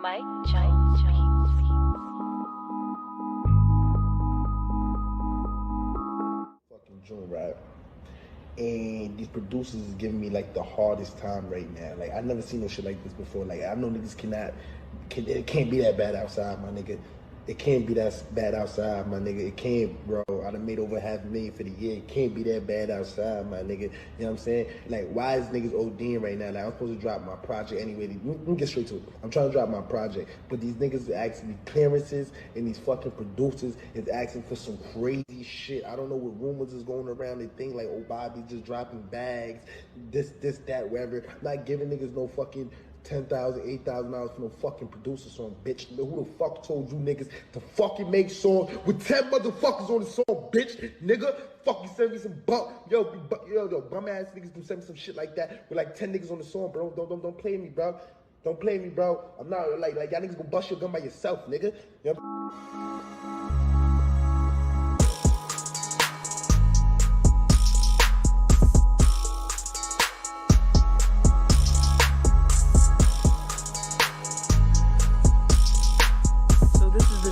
Mike Jones. Fucking June, right? And these producers is giving me like the hardest time right now. Like, I never seen no shit like this before. Like, I know niggas it can't be that bad outside, my nigga. It can't be that bad outside, my nigga. It can't, bro. I done made over $500,000 for the year. It can't be that bad outside, my nigga. You know what I'm saying? Like, why is niggas ODing right now? Like, I'm supposed to drop my project anyway. Let me get straight to it. I'm trying to drop my project. But these niggas are asking me clearances, and these fucking producers is asking for some crazy shit. I don't know what rumors is going around. They think like, oh, Bobby's just dropping bags, this, that, whatever. I'm not giving niggas no fucking $10,000, $8,000 for no fucking producer song, bitch. Who the fuck told you niggas to fucking make song with 10 motherfuckers on the song, bitch? Nigga, fucking send me some yo, bum ass niggas do send me some shit like that with like 10 niggas on the song, bro. Don't play me, bro. Don't play me, bro. I'm not like y'all niggas gonna bust your gun by yourself, nigga. You know?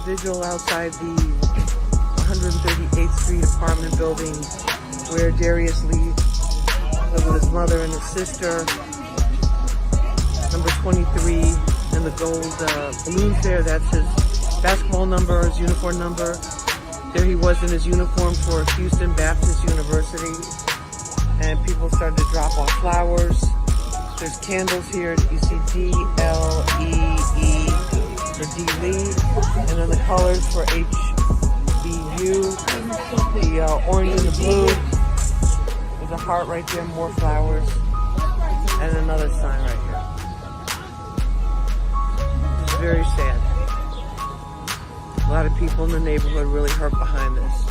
Visual outside the 138th Street apartment building where Darius Lee lived with his mother and his sister. Number 23 and the gold balloons there, that's his basketball number, his uniform number. There he was in his uniform for Houston Baptist University. And people started to drop off flowers. There's candles here. You see D-L-E-E. for D. Lee, and then the colors for HBU, the orange and the blue. There's a heart right there, more flowers, and another sign right here. It's very sad. A lot of people in the neighborhood really hurt behind this.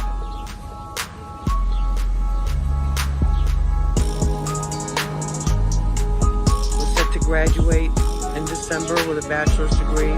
We're set to graduate in December with a bachelor's degree.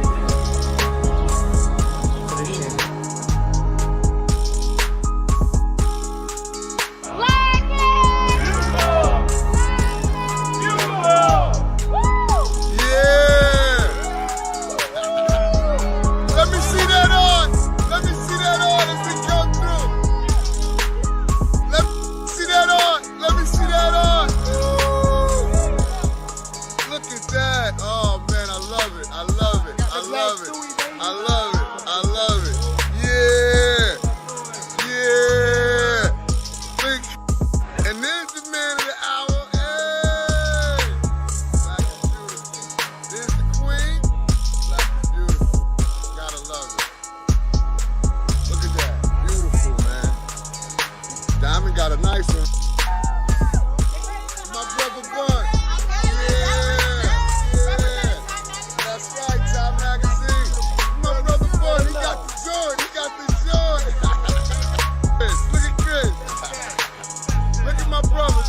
Got a nice one. My brother Bun. Yeah. That's right, Time Magazine. My brother Bun, he got the joint. Look at Chris. Look at my brothers.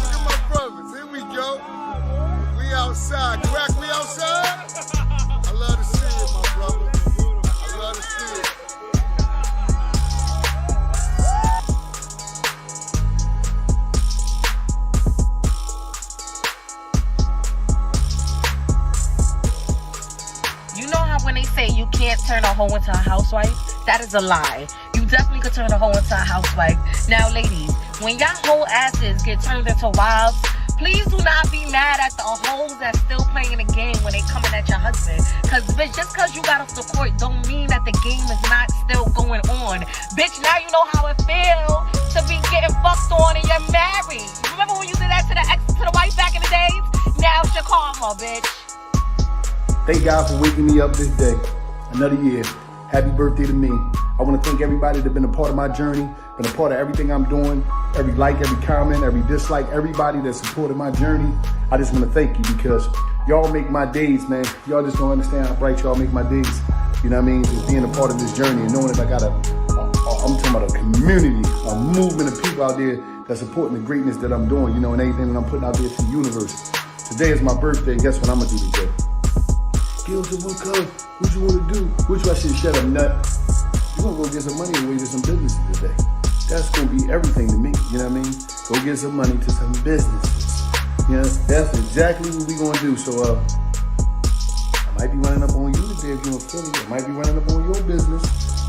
Here we go. We outside. Crack, we outside? I love to see it, my brother. I love to see it. When they say you can't turn a hoe into a housewife, that is a lie. You definitely could turn a hoe into a housewife. Now, ladies, when y'all whole asses get turned into wives, please do not be mad at the hoes that's still playing the game when they coming at your husband. Cause bitch, just cause you got off the court don't mean that the game is not still going on. Bitch, now you know how it feels to be getting fucked on and you're married. Remember when you did that to the wife back in the days? Now it's your karma, bitch. Thank God for waking me up this day, another year. Happy birthday to me. I want to thank everybody that's been a part of my journey, been a part of everything I'm doing, every like, every comment, every dislike, everybody that supported my journey. I just want to thank you because y'all make my days, man. Y'all just don't understand how bright y'all make my days. You know what I mean? Just being a part of this journey and knowing that I got I'm talking about a community, a movement of people out there that's supporting the greatness that I'm doing, you know, and everything that I'm putting out there to the universe. Today is my birthday, and guess what I'm going to do today? What you want to do? Which I should shut up, nut. You're going to go get some money and away to some businesses today. That's going to be everything to me, you know what I mean? Go get some money to some businesses. You know, that's exactly what we're going to do. So, I might be running up on you today. birthday if you're in Philly. It might be running up on your business.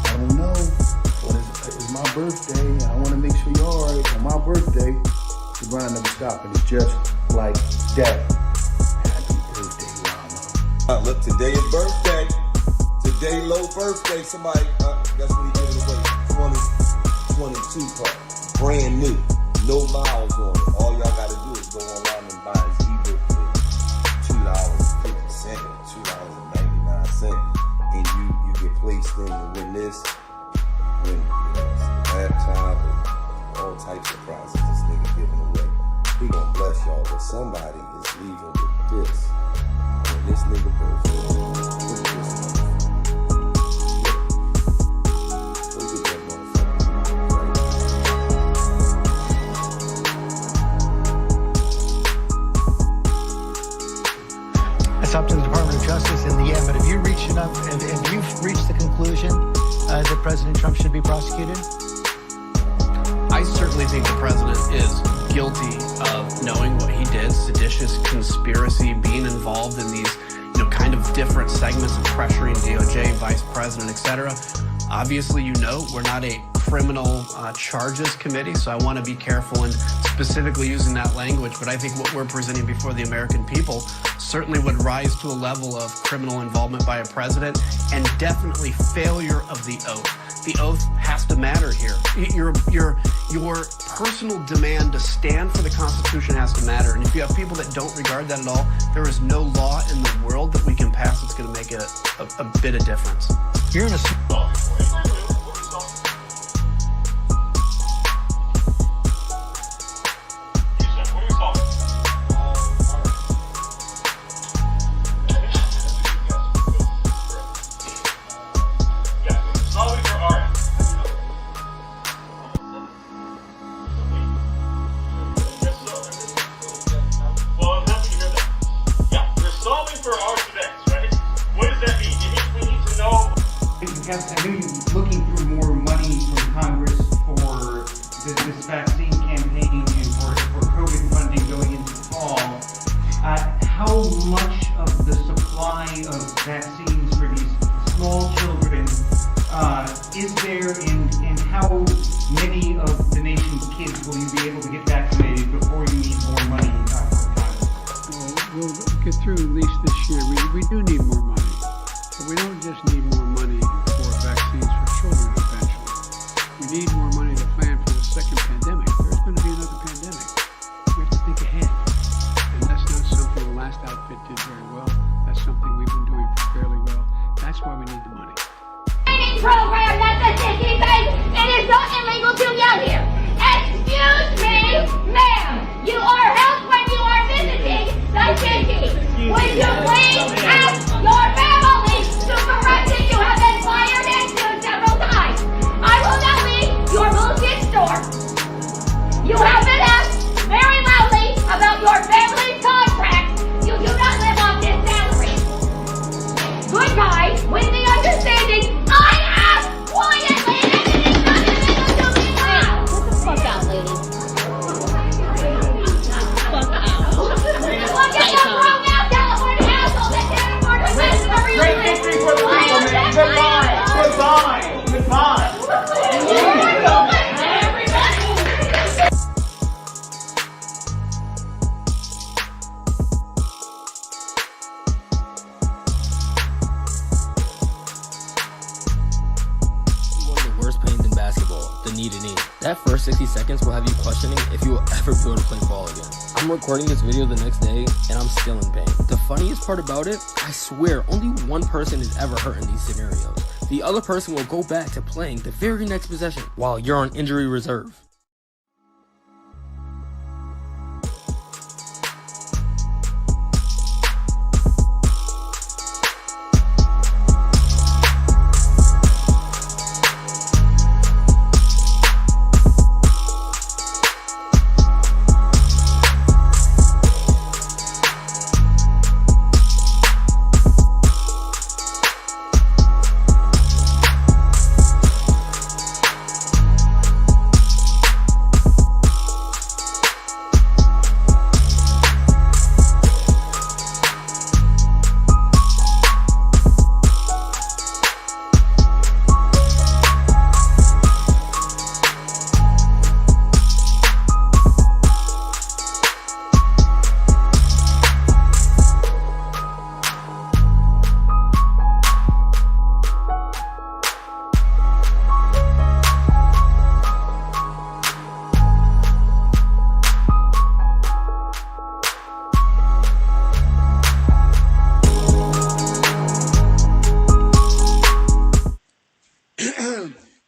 I don't know. But it's my birthday, and I want to make sure you're all right on my birthday. The grind never stops, and it's just like that. Happy birthday, Lana. Look, today is birthday. Today, low birthday. Somebody, that's what he giving away. 2022 part. Brand new. No miles on it. All y'all got to do is go online and buy his ebook for $2.50 or $2.99. And you get placed in to win this. Win laptop and all types of prizes this nigga giving away. He gonna bless y'all, but somebody is leaving with this. And this nigga birthday. Look at this motherfucker. Look at that motherfucker. It's up to the Department of Justice in the end, but have you reached enough, have you reached the conclusion that President Trump should be prosecuted? I certainly think the president is guilty of knowing what he did, seditious conspiracy, being involved in these, kind of different segments of pressuring DOJ, vice president, etc. Obviously, we're not a criminal charges committee, so I want to be careful in specifically using that language, but I think what we're presenting before the American people certainly would rise to a level of criminal involvement by a president and definitely failure of the oath. The oath has to matter here. Your personal demand to stand for the Constitution has to matter. And if you have people that don't regard that at all, there is no law in the world that we can pass that's going to make a bit of difference. You're in a... I knew you're looking for more money from Congress for this vaccine campaign and for COVID funding going into the fall. How much of the supply of vaccines for these small children is there, and how many of the nation's kids will you be able to get vaccinated before you need more money from Congress? We'll get through at least this year. We do need more money, but we don't just need more money for vaccines for children eventually. We need more money to plan for the second pandemic. There's going to be another pandemic. We have to think ahead. And that's not something the last outfit did very well. That's something we've been doing fairly well. That's why we need the money. Program that's a sticky face. It is not illegal to yell here. Excuse me, ma'am. You are helped when you are visiting the city. Would you please ask your family to correct it? You have been fired into several times. I will now leave your bullshit store. You have been asked very loudly about your family's contract. You do not live off this salary. Good guy, with the understanding I ask quietly and it is not illegal to be loud. Get the fuck out, lady. Fuck out. Look at the grown out California asshole that can't afford to live wherever you live. Great victory for the people, man. Goodbye. Goodbye. Goodbye. That first 60 seconds will have you questioning if you will ever be able to play ball again. I'm recording this video the next day and I'm still in pain. The funniest part about it, I swear only one person is ever hurt in these scenarios. The other person will go back to playing the very next possession while you're on injury reserve.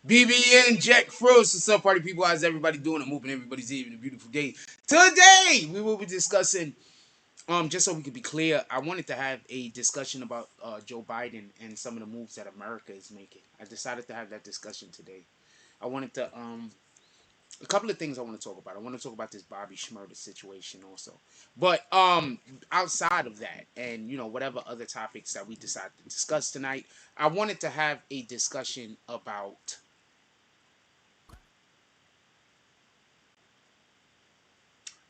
BBN Jack Frost. What's up, party people? How's everybody doing? I'm hoping everybody's having a beautiful day. Today, we will be discussing, just so we could be clear, I wanted to have a discussion about Joe Biden and some of the moves that America is making. I decided to have that discussion today. I wanted to, a couple of things I want to talk about. I want to talk about this Bobby Shmurda situation also. But outside of that, and you know, whatever other topics that we decide to discuss tonight, I wanted to have a discussion about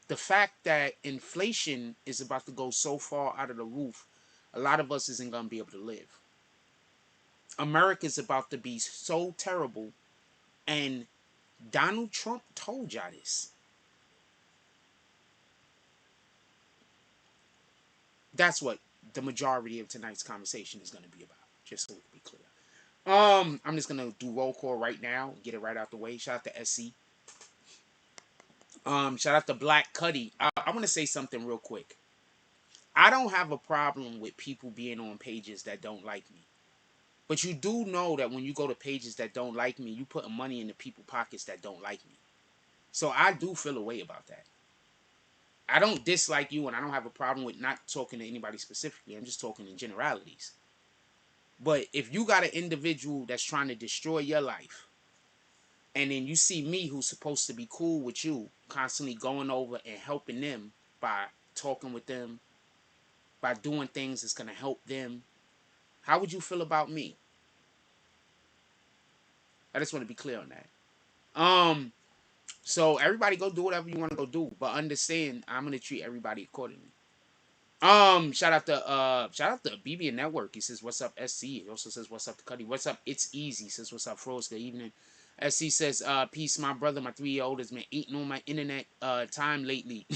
the fact that inflation is about to go so far out of the roof, a lot of us isn't going to be able to live. America's about to be so terrible, and Donald Trump told y'all this. That's what the majority of tonight's conversation is going to be about, just so we can be clear. I'm just going to do roll call right now, get it right out the way. Shout out to SC. Shout out to Black Cuddy. I want to say something real quick. I don't have a problem with people being on pages that don't like me. But you do know that when you go to pages that don't like me, you put money in the people's pockets that don't like me. So I do feel a way about that. I don't dislike you, and I don't have a problem with not talking to anybody specifically. I'm just talking in generalities. But if you got an individual that's trying to destroy your life, and then you see me, who's supposed to be cool with you, constantly going over and helping them by talking with them, by doing things that's going to help them, how would you feel about me? I just want to be clear on that. So everybody go do whatever you want to go do, but understand I'm gonna treat everybody accordingly. Shout out to BBNNETWORK. He says, "What's up, SC?" He also says, "What's up, to Cuddy? What's up? It's easy." He says, "What's up, Froze? Good evening." SC says, "Peace, my brother. My 3-year-old has been eating on my internet time lately."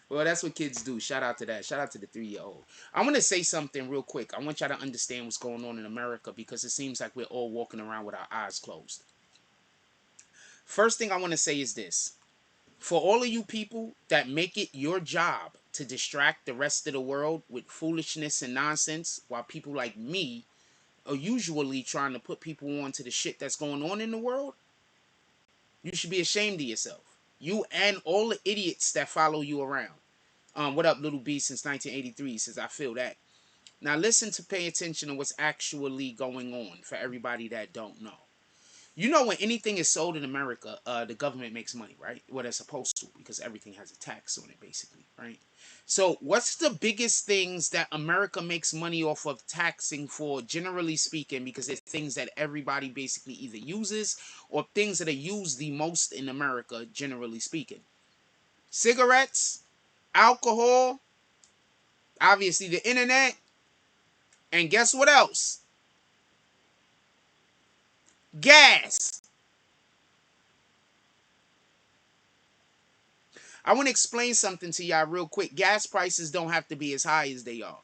Well, that's what kids do. Shout out to that. Shout out to the 3-year-old. I want to say something real quick. I want y'all to understand what's going on in America, because it seems like we're all walking around with our eyes closed. First thing I want to say is this. For all of you people that make it your job to distract the rest of the world with foolishness and nonsense, while people like me are usually trying to put people on to the shit that's going on in the world, you should be ashamed of yourself. You and all the idiots that follow you around. What up, Little B, since 1983, says, "I feel that." Now listen to pay attention to what's actually going on for everybody that don't know. You know, when anything is sold in America, the government makes money, right? Well, they're supposed to, because everything has a tax on it, basically, right? So what's the biggest things that America makes money off of taxing for, generally speaking, because it's things that everybody basically either uses or things that are used the most in America, generally speaking? Cigarettes, alcohol, obviously the internet, and guess what else? Gas. I want to explain something to y'all real quick. Gas prices don't have to be as high as they are.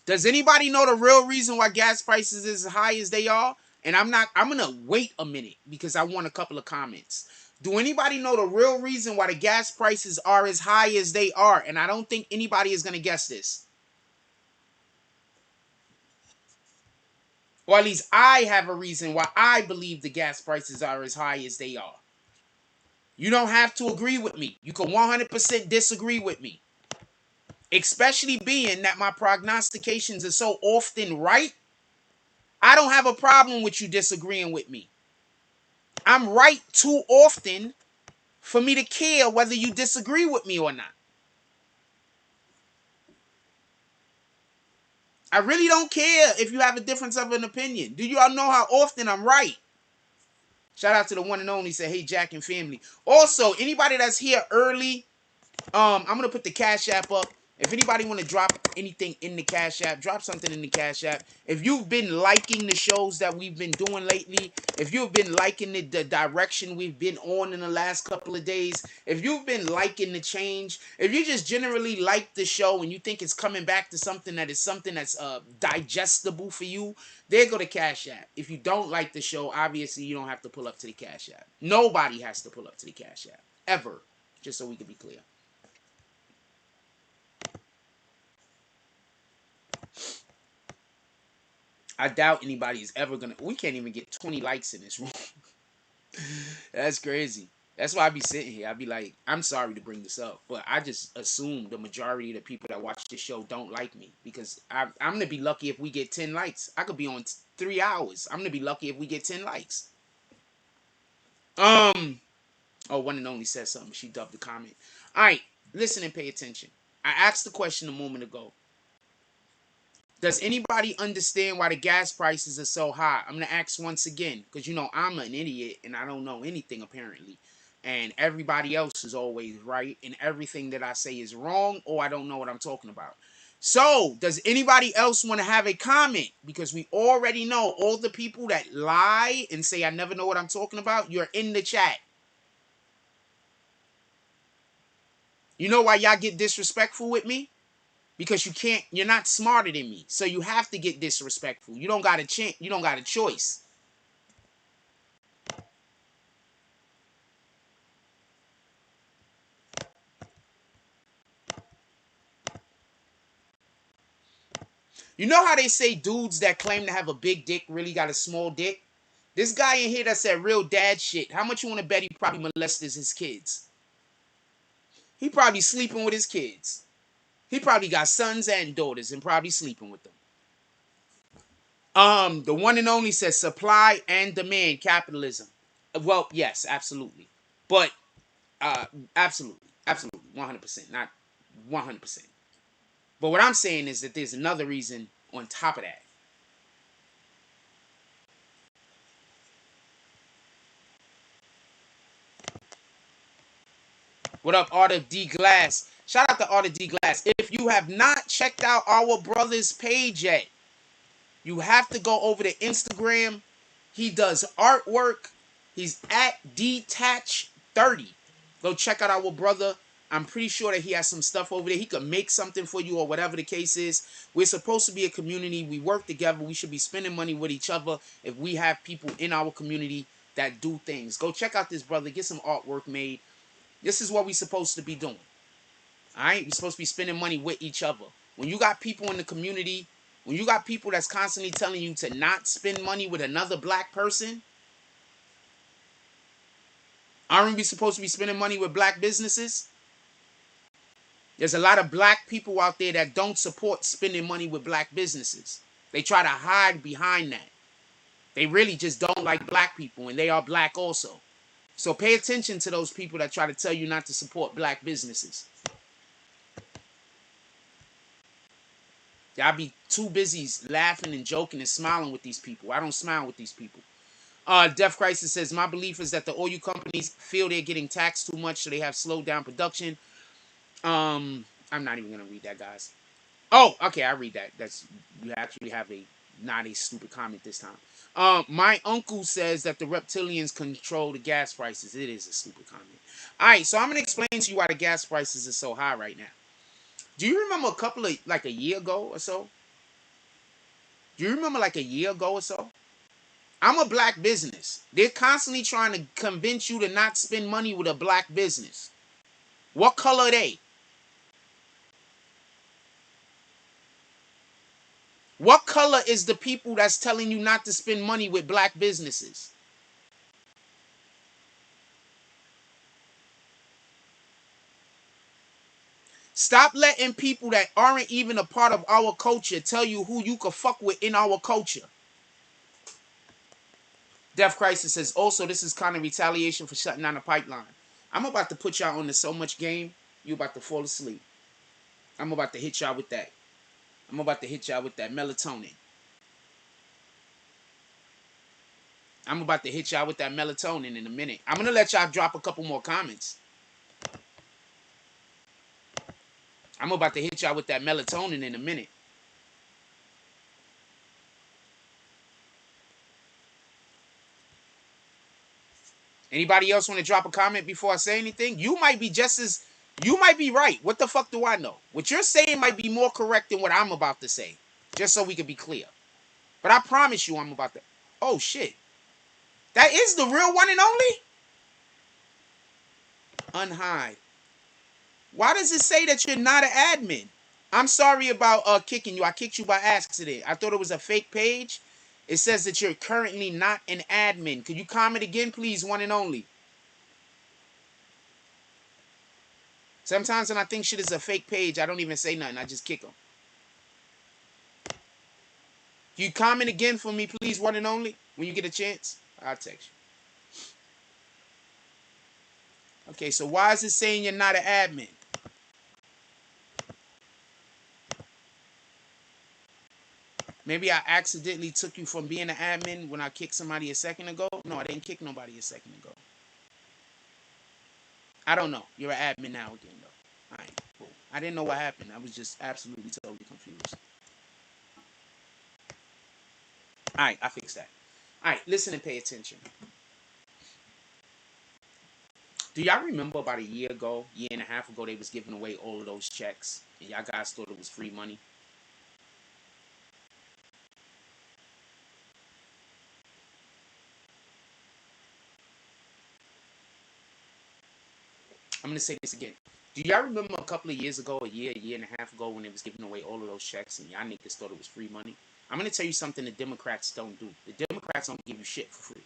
Does anybody know the real reason why gas prices is as high as they are? And I'm going to wait a minute because I want a couple of comments. Do anybody know the real reason why the gas prices are as high as they are? And I don't think anybody is going to guess this. Or at least I have a reason why I believe the gas prices are as high as they are. You don't have to agree with me. You can 100% disagree with me. Especially being that my prognostications are so often right. I don't have a problem with you disagreeing with me. I'm right too often for me to care whether you disagree with me or not. I really don't care if you have a difference of an opinion. Do you all know how often I'm right? Shout out to the one and only, say, "Hey, Jack and family." Also, anybody that's here early, I'm going to put the Cash App up. If anybody want to drop anything in the Cash App, drop something in the Cash App. If you've been liking the shows that we've been doing lately, if you've been liking the direction we've been on in the last couple of days, if you've been liking the change, if you just generally like the show and you think it's coming back to something that's digestible for you, there go to Cash App. If you don't like the show, obviously you don't have to pull up to the Cash App. Nobody has to pull up to the Cash App. Ever. Just so we can be clear. I doubt anybody is ever gonna. We can't even get 20 likes in this room. That's crazy. That's why I be sitting here. I be like, I'm sorry to bring this up, but I just assume the majority of the people that watch this show don't like me because I'm gonna be lucky if we get 10 likes. I could be on 3 hours. I'm gonna be lucky if we get 10 likes. Oh, one and only said something. She dubbed the comment. All right, listen and pay attention. I asked the question a moment ago. Does anybody understand why the gas prices are so high? I'm going to ask once again, because you know I'm an idiot and I don't know anything apparently. And everybody else is always right, and everything that I say is wrong, or I don't know what I'm talking about. So, does anybody else want to have a comment? Because we already know all the people that lie and say I never know what I'm talking about, you're in the chat. You know why y'all get disrespectful with me? Because you're not smarter than me. So you have to get disrespectful. You don't got a chance, you don't got a choice. You know how they say dudes that claim to have a big dick really got a small dick? This guy in here that said real dad shit. How much you want to bet he probably molested his kids? He probably sleeping with his kids. He probably got sons and daughters and probably sleeping with them. The one and only says supply and demand capitalism. Well, yes, absolutely. But absolutely, 100%, not 100%. But what I'm saying is that there's another reason on top of that. What up, Art of D Glass? Shout out to Art of D Glass. If you have not checked out our brother's page yet, you have to go over to Instagram. He does artwork. He's at Detach30. Go check out our brother. I'm pretty sure that he has some stuff over there. He could make something for you or whatever the case is. We're supposed to be a community. We work together. We should be spending money with each other if we have people in our community that do things. Go check out this brother. Get some artwork made. This is what we're supposed to be doing. All right? We're supposed to be spending money with each other. When you got people in the community, when you got people that's constantly telling you to not spend money with another black person, aren't we supposed to be spending money with black businesses? There's a lot of black people out there that don't support spending money with black businesses. They try to hide behind that. They really just don't like black people, and they are black also. So pay attention to those people that try to tell you not to support black businesses. Y'all be too busy laughing and joking and smiling with these people. I don't smile with these people. Death Crisis says, my belief is that the oil companies feel they're getting taxed too much, so they have slowed down production. I'm not even gonna read that, guys. Oh, okay, I read that. That's, you actually have a not a stupid comment this time. My uncle says that the reptilians control the gas prices. It is a stupid comment. All right, so I'm gonna explain to you why the gas prices are so high right now. Do you remember a year ago or so? Do you remember like a year ago or so? I'm a black business. They're constantly trying to convince you to not spend money with a black business. What color are they? What color is the people that's telling you not to spend money with black businesses? Stop letting people that aren't even a part of our culture tell you who you can fuck with in our culture. Death Crisis says, also, this is kind of retaliation for shutting down the pipeline. I'm about to put y'all on to so much game, you about to fall asleep. I'm about to hit y'all with that. I'm about to hit y'all with that melatonin. I'm about to hit y'all with that melatonin in a minute. I'm going to let y'all drop a couple more comments. I'm about to hit y'all with that melatonin in a minute. Anybody else want to drop a comment before I say anything? You might be right. What the fuck do I know? What you're saying might be more correct than what I'm about to say. Just so we can be clear. But I promise you I'm about to... Oh, shit. That is the real one and only? Unhide. Why does it say that you're not an admin? I'm sorry about kicking you. I kicked you by accident. I thought it was a fake page. It says that you're currently not an admin. Could you comment again, please, one and only? Sometimes when I think shit is a fake page, I don't even say nothing. I just kick them. Can you comment again for me, please, one and only? When you get a chance, I'll text you. Okay, so why is it saying you're not an admin? Maybe I accidentally took you from being an admin when I kicked somebody a second ago. No, I didn't kick nobody a second ago. I don't know. You're an admin now again, though. All right, cool. I didn't know what happened. I was just absolutely totally confused. All right, I fixed that. All right, listen and pay attention. Do y'all remember about a year and a half ago, they was giving away all of those checks, and y'all guys thought it was free money? I'm gonna say this again. Do y'all remember a couple of years ago, a year and a half ago, when they was giving away all of those checks, and y'all niggas thought it was free money? I'm gonna tell you something the Democrats don't do. The Democrats don't give you shit for free.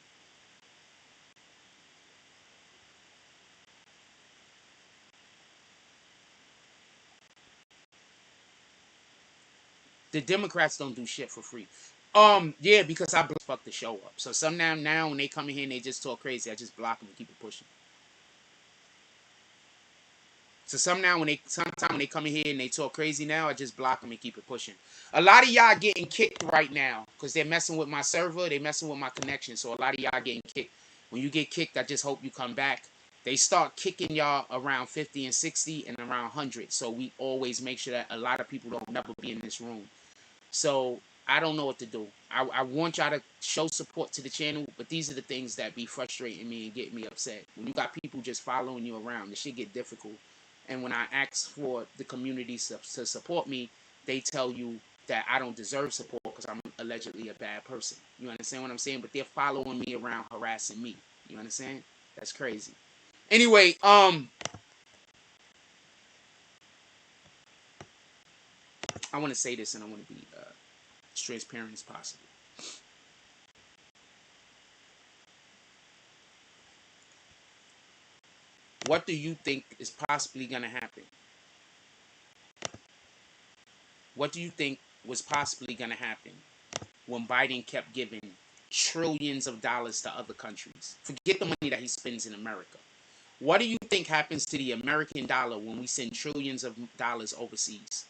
The Democrats don't do shit for free. Yeah, because I fuck the show up. So some now when they come in here and they just talk crazy, I just block them and keep it pushing. So sometimes when they come in here and they talk crazy now, I just block them and keep it pushing. A lot of y'all getting kicked right now because they're messing with my server, they messing with my connection. So a lot of y'all getting kicked. When you get kicked, I just hope you come back. They start kicking y'all around 50 and 60 and around 100. So we always make sure that a lot of people don't never be in this room. So I don't know what to do. I want y'all to show support to the channel, but these are the things that be frustrating me and get me upset. When you got people just following you around, the shit get difficult. And when I ask for the community to support me, they tell you that I don't deserve support because I'm allegedly a bad person. You understand what I'm saying? But they're following me around, harassing me. You understand? That's crazy. Anyway, I want to say this and I want to be as transparent as possible. What do you think is possibly going to happen? What do you think was possibly going to happen when Biden kept giving trillions of dollars to other countries? Forget the money that he spends in America. What do you think happens to the American dollar when we send trillions of dollars overseas?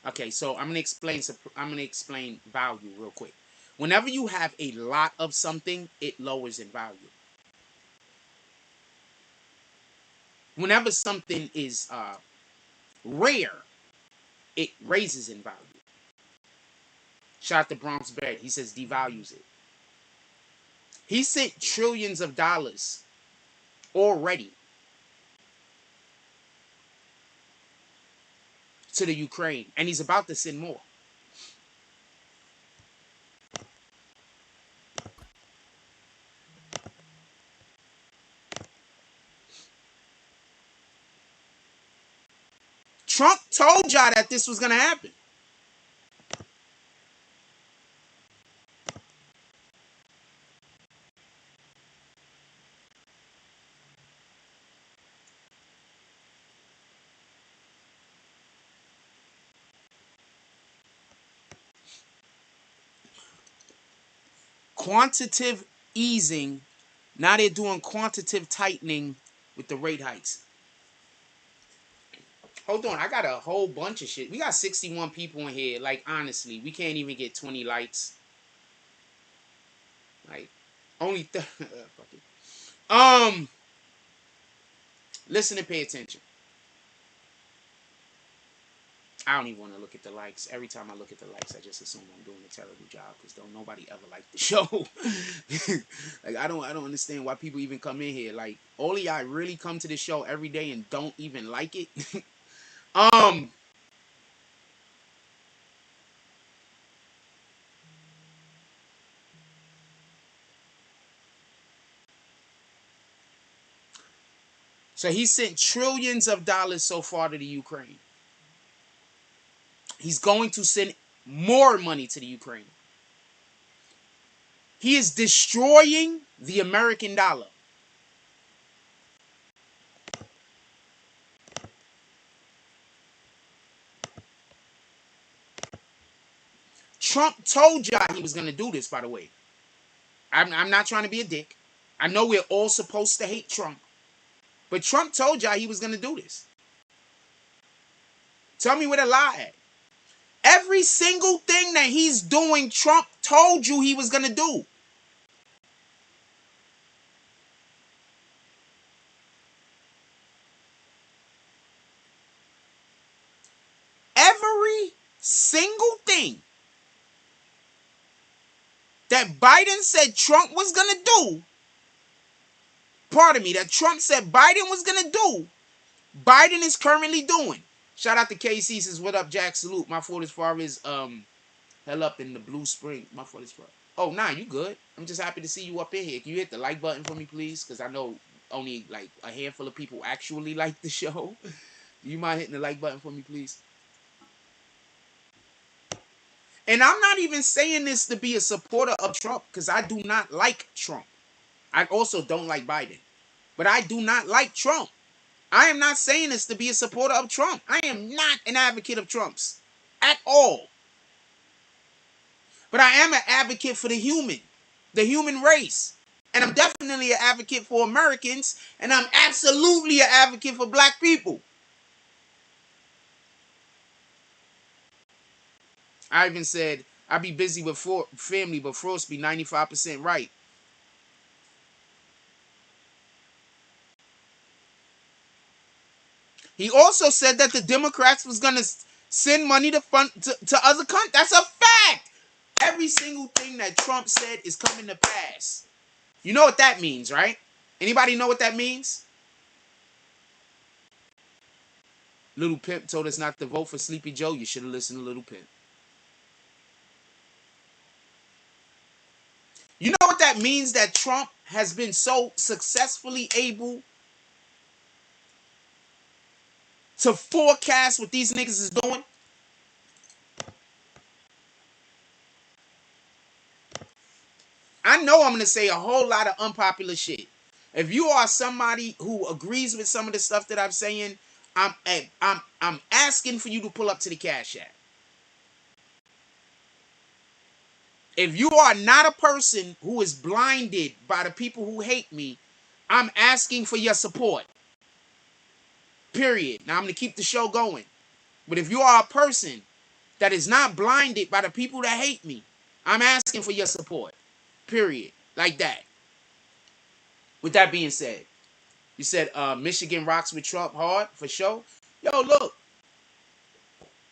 Okay, so I'm gonna explain value real quick. Whenever you have a lot of something, it lowers in value. Whenever something is rare, it raises in value. Shout out to Bronx Bed. He says devalues it. He sent trillions of dollars already to the Ukraine, and he's about to send more. Trump told y'all that this was gonna happen. Quantitative easing. Now they're doing quantitative tightening with the rate hikes. Hold on, I got a whole bunch of shit. We got 61 people in here. Like, honestly, we can't even get 20 likes. Like, only fuck it. Listen and pay attention. I don't even want to look at the likes. Every time I look at the likes, I just assume I'm doing a terrible job because don't nobody ever like the show. Like, I don't understand why people even come in here. Like, all of y'all really come to the show every day and don't even like it. So he sent trillions of dollars so far to the Ukraine. He's going to send more money to the Ukraine. He is destroying the American dollar. Trump told y'all he was going to do this, by the way. I'm not trying to be a dick. I know we're all supposed to hate Trump. But Trump told y'all he was going to do this. Tell me where the lie at. Every single thing that he's doing, Trump told you he was going to do. Every single thing that Biden said Trump was going to do, that Trump said Biden was going to do, Biden is currently doing. Shout out to KC says, what up, Jack? Salute. My fault as far as hell up in the Blue Spring. My fault as far. Oh, nah, you good. I'm just happy to see you up in here. Can you hit the like button for me, please? Because I know only like a handful of people actually like the show. Do you mind hitting the like button for me, please? And I'm not even saying this to be a supporter of Trump, because I do not like Trump. I also don't like Biden. But I do not like Trump. I am not saying this to be a supporter of Trump. I am not an advocate of Trump's at all. But I am an advocate for the human race. And I'm definitely an advocate for Americans. And I'm absolutely an advocate for black people. I even said, I be busy with family, but Frost be 95% right. He also said that the Democrats was going to send money to fund to other countries. That's a fact. Every single thing that Trump said is coming to pass. You know what that means, right? Anybody know what that means? Little Pimp told us not to vote for Sleepy Joe. You should have listened to Little Pimp. You know what that means, that Trump has been so successfully able to forecast what these niggas is doing? I know I'm going to say a whole lot of unpopular shit. If you are somebody who agrees with some of the stuff that I'm saying, I'm asking for you to pull up to the Cash App. If you are not a person who is blinded by the people who hate me, I'm asking for your support. Period. Now I'm going to keep the show going. But if you are a person that is not blinded by the people that hate me, I'm asking for your support. Period. Like that. With that being said, you said Michigan rocks with Trump hard for sure. Yo, look.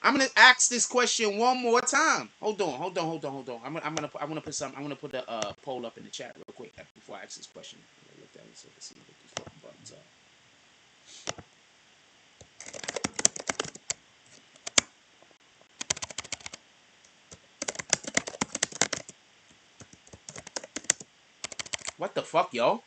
I'm gonna ask this question one more time. Hold on. I'm gonna put some. I'm gonna put a poll up in the chat real quick before I ask this question. Look at it so let's see what these fucking buttons are. What the fuck, yo?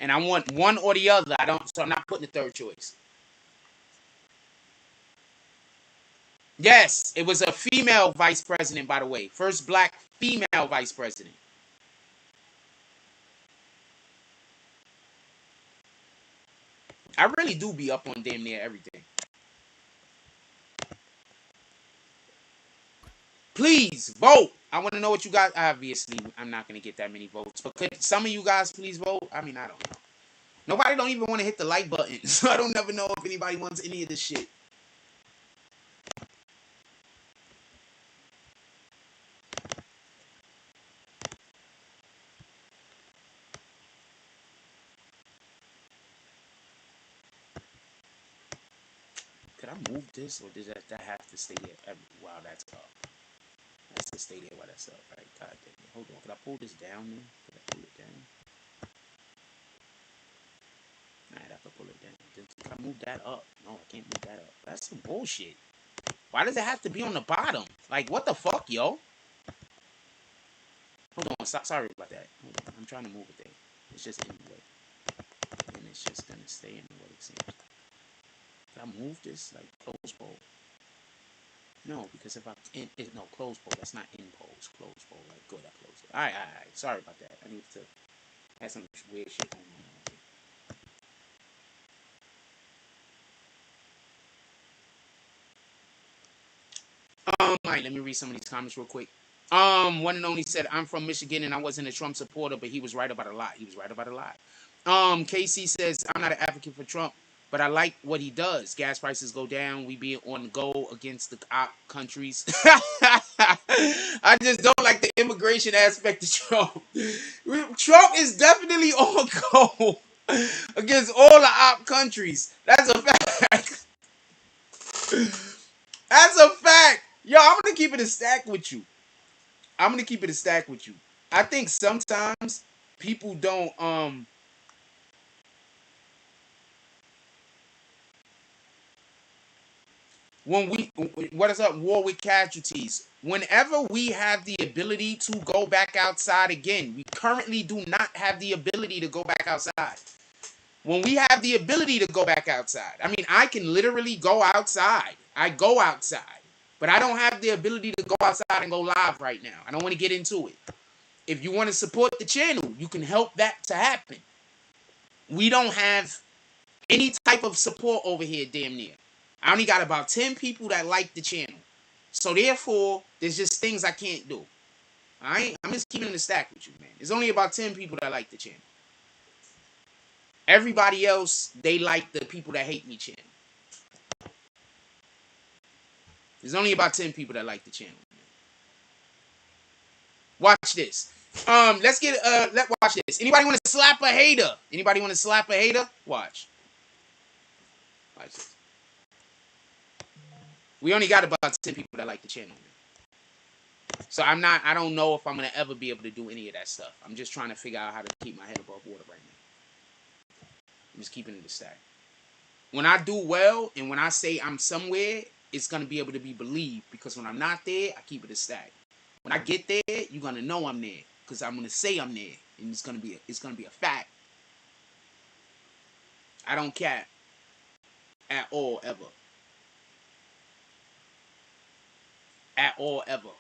And I want one or the other. So I'm not putting the third choice. Yes, it was a female vice president, by the way. First black female vice president. I really do be up on damn near everything. Please vote. I want to know what you guys. Obviously, I'm not going to get that many votes. But could some of you guys please vote? I mean, I don't know. Nobody don't even want to hit the like button. So I don't never know if anybody wants any of this shit. Could I move this, or does that have to stay there? Wow, that's up. That's to stay there while that's up, right? God damn it. Hold on. Could I pull this down then? Could I pull it down? move that up. No, I can't move that up. That's some bullshit. Why does it have to be on the bottom? Like, what the fuck, yo? Hold on. Sorry about that. Hold on. I'm trying to move it there. It's just in the way. And it's just going to stay in the way, it seems. Did I move this? Like, close pole? No, because if I... no, close pole. That's not in pose. Close pole. Like, good, I closed it. All right. Sorry about that. I need to... have some weird shit going on. Alright, let me read some of these comments real quick. One and only said, I'm from Michigan and I wasn't a Trump supporter, but he was right about a lot. He was right about a lot. KC says, I'm not an advocate for Trump, but I like what he does. Gas prices go down. We be on the go against the op countries. I just don't like the immigration aspect of Trump. Trump is definitely on go against all the op countries. That's a fact. That's a fact. Yo, I'm going to keep it a stack with you. I think sometimes people don't, what is up, war with casualties? Whenever we have the ability to go back outside again, we currently do not have the ability to go back outside. When we have the ability to go back outside, I mean, I can literally go outside. I go outside. But I don't have the ability to go outside and go live right now. I don't want to get into it. If you want to support the channel, you can help that to happen. We don't have any type of support over here, damn near. I only got about 10 people that like the channel. So therefore, there's just things I can't do. Alright? I'm just keeping it in the stack with you, man. There's only about 10 people that like the channel. Everybody else, they like the people that hate me channel. There's only about 10 people that like the channel. Watch this. Let's watch this. Anybody want to slap a hater? Anybody want to slap a hater? Watch. Watch this. We only got about 10 people that like the channel. So I don't know if I'm gonna ever be able to do any of that stuff. I'm just trying to figure out how to keep my head above water right now. I'm just keeping it a stack. When I do well and when I say I'm somewhere, it's gonna be able to be believed, because when I'm not there, I keep it a stack. When I get there, you're gonna know I'm there, because I'm gonna say I'm there, and it's gonna be a fact. I don't cap at all ever. At all ever.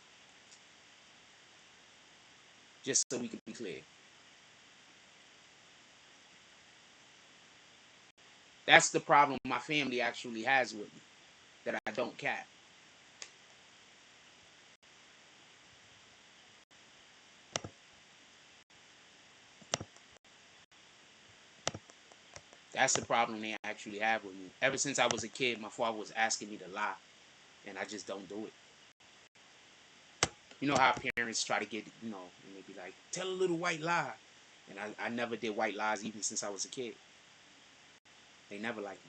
Just so we can be clear. That's the problem my family actually has with me, that I don't cap. That's the problem they actually have with me. Ever since I was a kid, my father was asking me to lie, and I just don't do it. You know how parents try to get, and they be like, tell a little white lie. And I never did white lies even since I was a kid. They never liked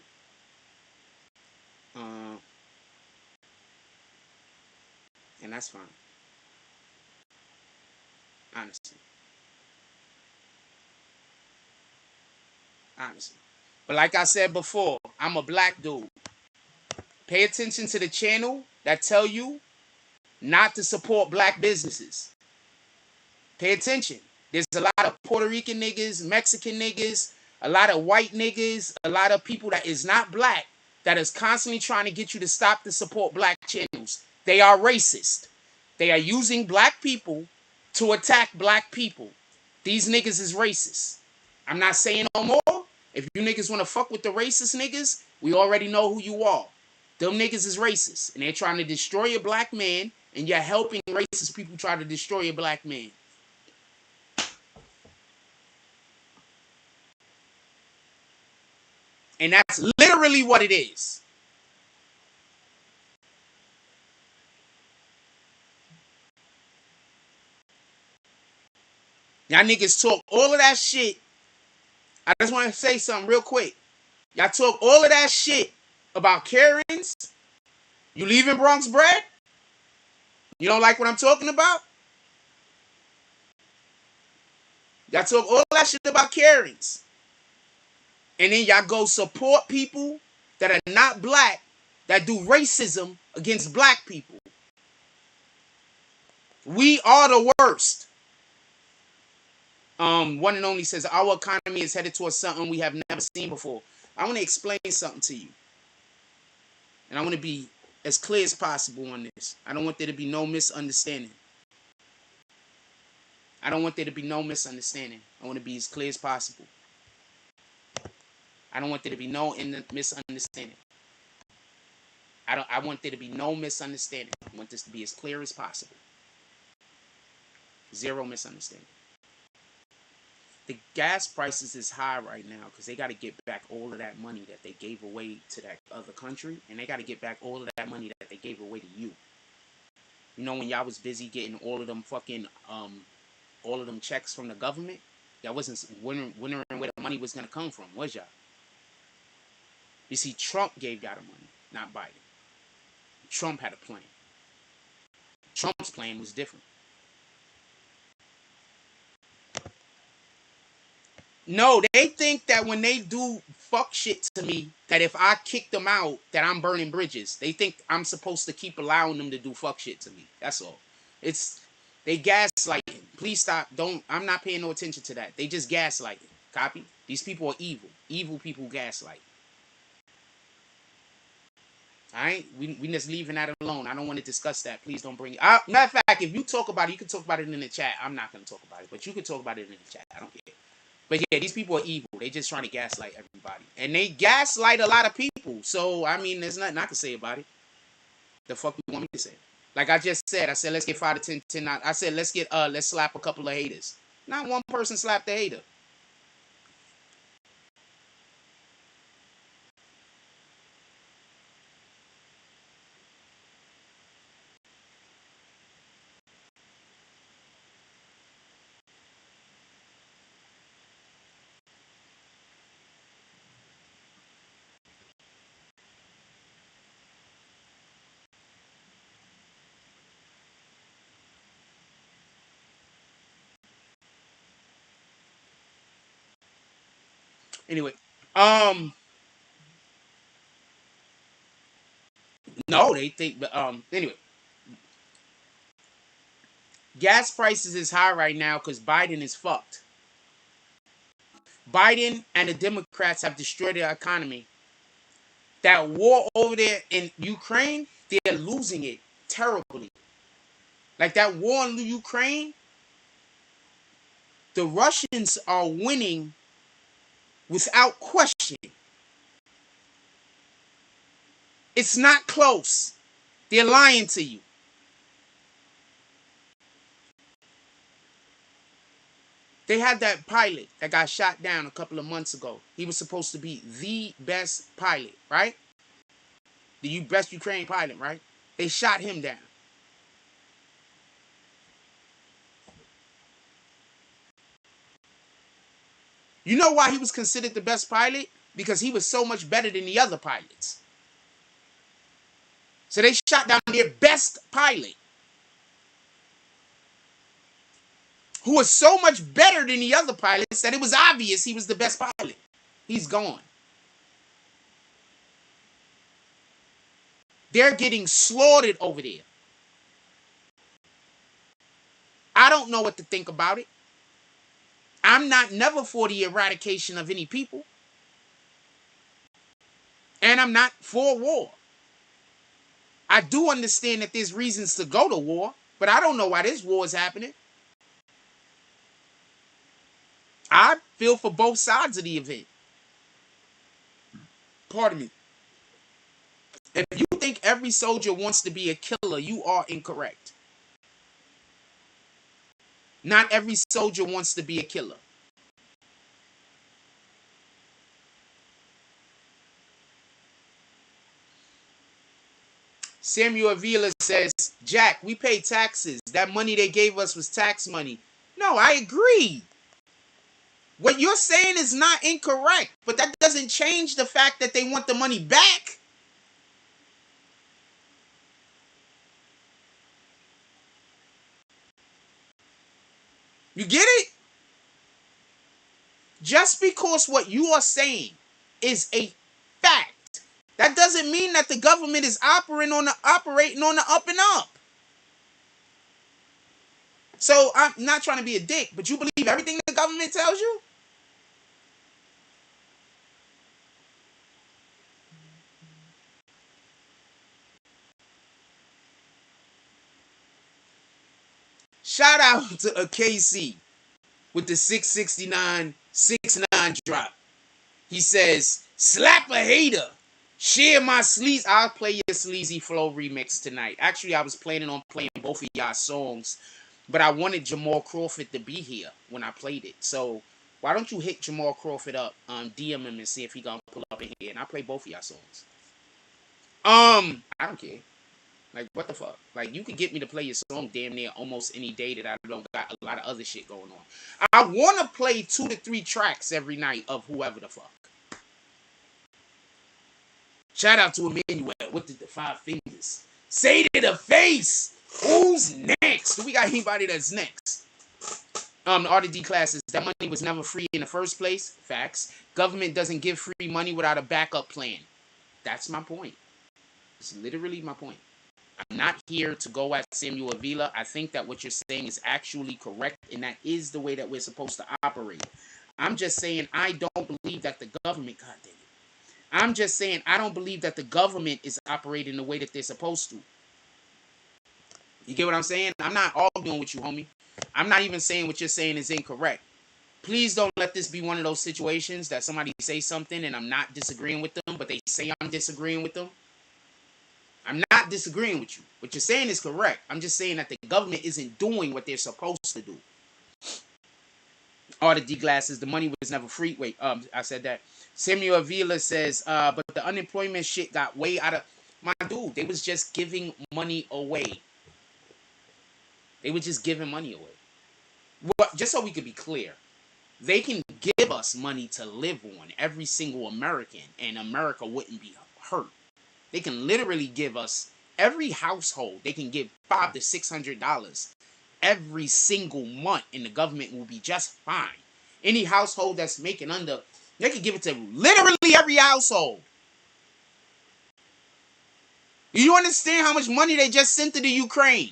me. And that's fine. Honestly. But like I said before, I'm a black dude. Pay attention to the channel that tell you not to support black businesses. Pay attention. There's a lot of Puerto Rican niggas, Mexican niggas, a lot of white niggas, a lot of people that is not black that is constantly trying to get you to stop to support black channels. They are racist. They are using black people to attack black people. These niggas is racist. I'm not saying no more. If you niggas want to fuck with the racist niggas, we already know who you are. Them niggas is racist, and they're trying to destroy a black man, and you're helping racist people try to destroy a black man. And that's literally what it is. Y'all niggas talk all of that shit. I just want to say something real quick. Y'all talk all of that shit about Karens. You leaving Bronx bread? You don't like what I'm talking about? Y'all talk all that shit about Karens. And then y'all go support people that are not black that do racism against black people. We are the worst. One and only says our economy is headed towards something we have never seen before. I want to explain something to you. And I want to be as clear as possible on this. I don't want there to be no misunderstanding. I don't want there to be no misunderstanding. I want to be as clear as possible. I don't want there to be no misunderstanding. I want there to be no misunderstanding. I want this to be as clear as possible. Zero misunderstanding. The gas prices is high right now because they got to get back all of that money that they gave away to that other country, and they got to get back all of that money that they gave away to you. You know, when y'all was busy getting all of them fucking all of them checks from the government, y'all wasn't wondering where the money was gonna come from, was y'all? You see, Trump gave y'all the money, not Biden. Trump had a plan. Trump's plan was different. No, they think that when they do fuck shit to me, that if I kick them out, that I'm burning bridges. They think I'm supposed to keep allowing them to do fuck shit to me. That's all. They gaslighting. Please stop. I'm not paying no attention to that. They just gaslighting. Copy? These people are evil. Evil people gaslight. Alright? We just leaving that alone. I don't want to discuss that. Please don't bring it. Matter of fact, if you talk about it, you can talk about it in the chat. I'm not going to talk about it. But you can talk about it in the chat. I don't care. But yeah, these people are evil. They just trying to gaslight everybody. And they gaslight a lot of people. So, I mean, there's nothing I can say about it. The fuck you want me to say? Like I just said, I said, let's get 5 to 10. I said, let's slap a couple of haters. Not one person slapped the hater. Anyway, no, they think, but anyway, gas prices is high right now because Biden is fucked. Biden and the Democrats have destroyed their economy. That war over there in Ukraine, they're losing it terribly. Like that war in Ukraine, the Russians are winning without question. It's not close. They're lying to you. They had that pilot that got shot down a couple of months ago. He was supposed to be the best pilot, right? The best Ukraine pilot, right? They shot him down. You know why he was considered the best pilot? Because he was so much better than the other pilots. So they shot down their best pilot, who was so much better than the other pilots that it was obvious he was the best pilot. He's gone. They're getting slaughtered over there. I don't know what to think about it. I'm never for the eradication of any people. And I'm not for war. I do understand that there's reasons to go to war, but I don't know why this war is happening. I feel for both sides of the event. Pardon me. If you think every soldier wants to be a killer, you are incorrect. Not every soldier wants to be a killer. Samuel Avila says, Jack, we pay taxes. That money they gave us was tax money. No, I agree. What you're saying is not incorrect, but that doesn't change the fact that they want the money back. You get it? Just because what you are saying is a fact doesn't mean that the government is operating on the up and up. So I'm not trying to be a dick, but you believe everything the government tells you? Shout out to a KC with the 669 drop. He says, slap a hater. Share my sleaze. I'll play your Sleazy Flow remix tonight. Actually, I was planning on playing both of y'all songs, but I wanted Jamal Crawford to be here when I played it. So why don't you hit Jamal Crawford up, DM him and see if he gonna pull up in here, and I'll play both of y'all songs. I don't care. Like, what the fuck? Like, you could get me to play your song damn near almost any day that I don't got a lot of other shit going on. I want to play 2 to 3 tracks every night of whoever the fuck. Shout out to Emmanuel with the 5 fingers. Say to the face. Who's next? Do we got anybody that's next? The RD classes. That money was never free in the first place. Facts. Government doesn't give free money without a backup plan. That's my point. It's literally my point. I'm not here to go at Samuel Avila. I think that what you're saying is actually correct, and that is the way that we're supposed to operate. I'm just saying I don't believe that the government, God damn it. I'm just saying I don't believe that the government is operating the way that they're supposed to. You get what I'm saying? I'm not arguing with you, homie. I'm not even saying what you're saying is incorrect. Please don't let this be one of those situations that somebody say something and I'm not disagreeing with them, but they say I'm disagreeing with them. I'm not disagreeing with you. What you're saying is correct. I'm just saying that the government isn't doing what they're supposed to do. All the D glasses, the money was never free. Wait, I said that. Samuel Avila says, but the unemployment shit got way out of my dude. They was just giving money away. They were just giving money away. Well, just so we could be clear, they can give us money to live on, every single American, and America wouldn't be hurt. They can literally give us, every household, they can give $500 to $600 every single month, and the government will be just fine. Any household that's making under, they can give it to literally every household. Do you understand how much money they just sent to the Ukraine?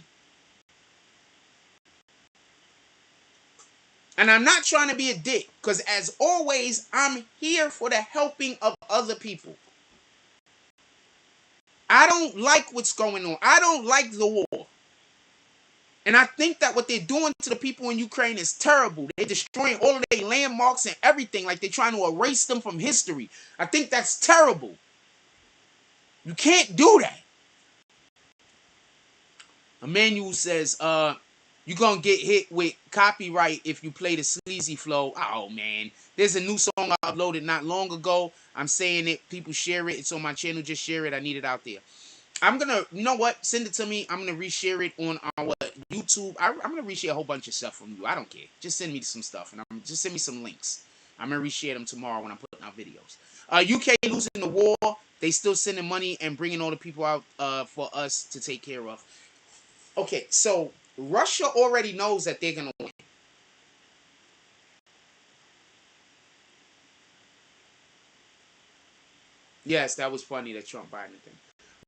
And I'm not trying to be a dick, because as always, I'm here for the helping of other people. I don't like what's going on. I don't like the war. And I think that what they're doing to the people in Ukraine is terrible. They're destroying all of their landmarks and everything, like they're trying to erase them from history. I think that's terrible. You can't do that. Emmanuel says, you're going to get hit with copyright if you play the Sleazy Flow. Oh, man. There's a new song I uploaded not long ago. I'm saying it. People share it. It's on my channel. Just share it. I need it out there. I'm going to, you know what? Send it to me. I'm going to reshare it on our YouTube. I'm going to reshare a whole bunch of stuff from you. I don't care. Just send me some stuff. And just send me some links. I'm going to reshare them tomorrow when I'm putting out videos. UK losing the war. They still sending money and bringing all the people out for us to take care of. Okay, so Russia already knows that they're going to win. Yes, that was funny, that Trump Biden thing.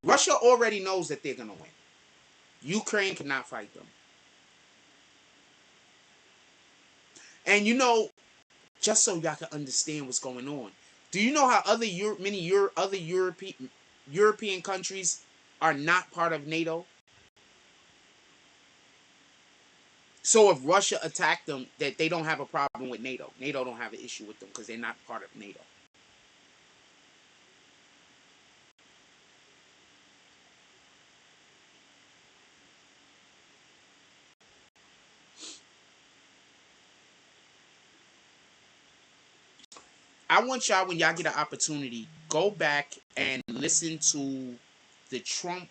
Russia already knows that they're going to win. Ukraine cannot fight them. And you know, just so y'all can understand what's going on, do you know how many other European countries are not part of NATO? So if Russia attacked them, that they don't have a problem with NATO. NATO don't have an issue with them because they're not part of NATO. I want y'all, when y'all get an opportunity, go back and listen to the Trump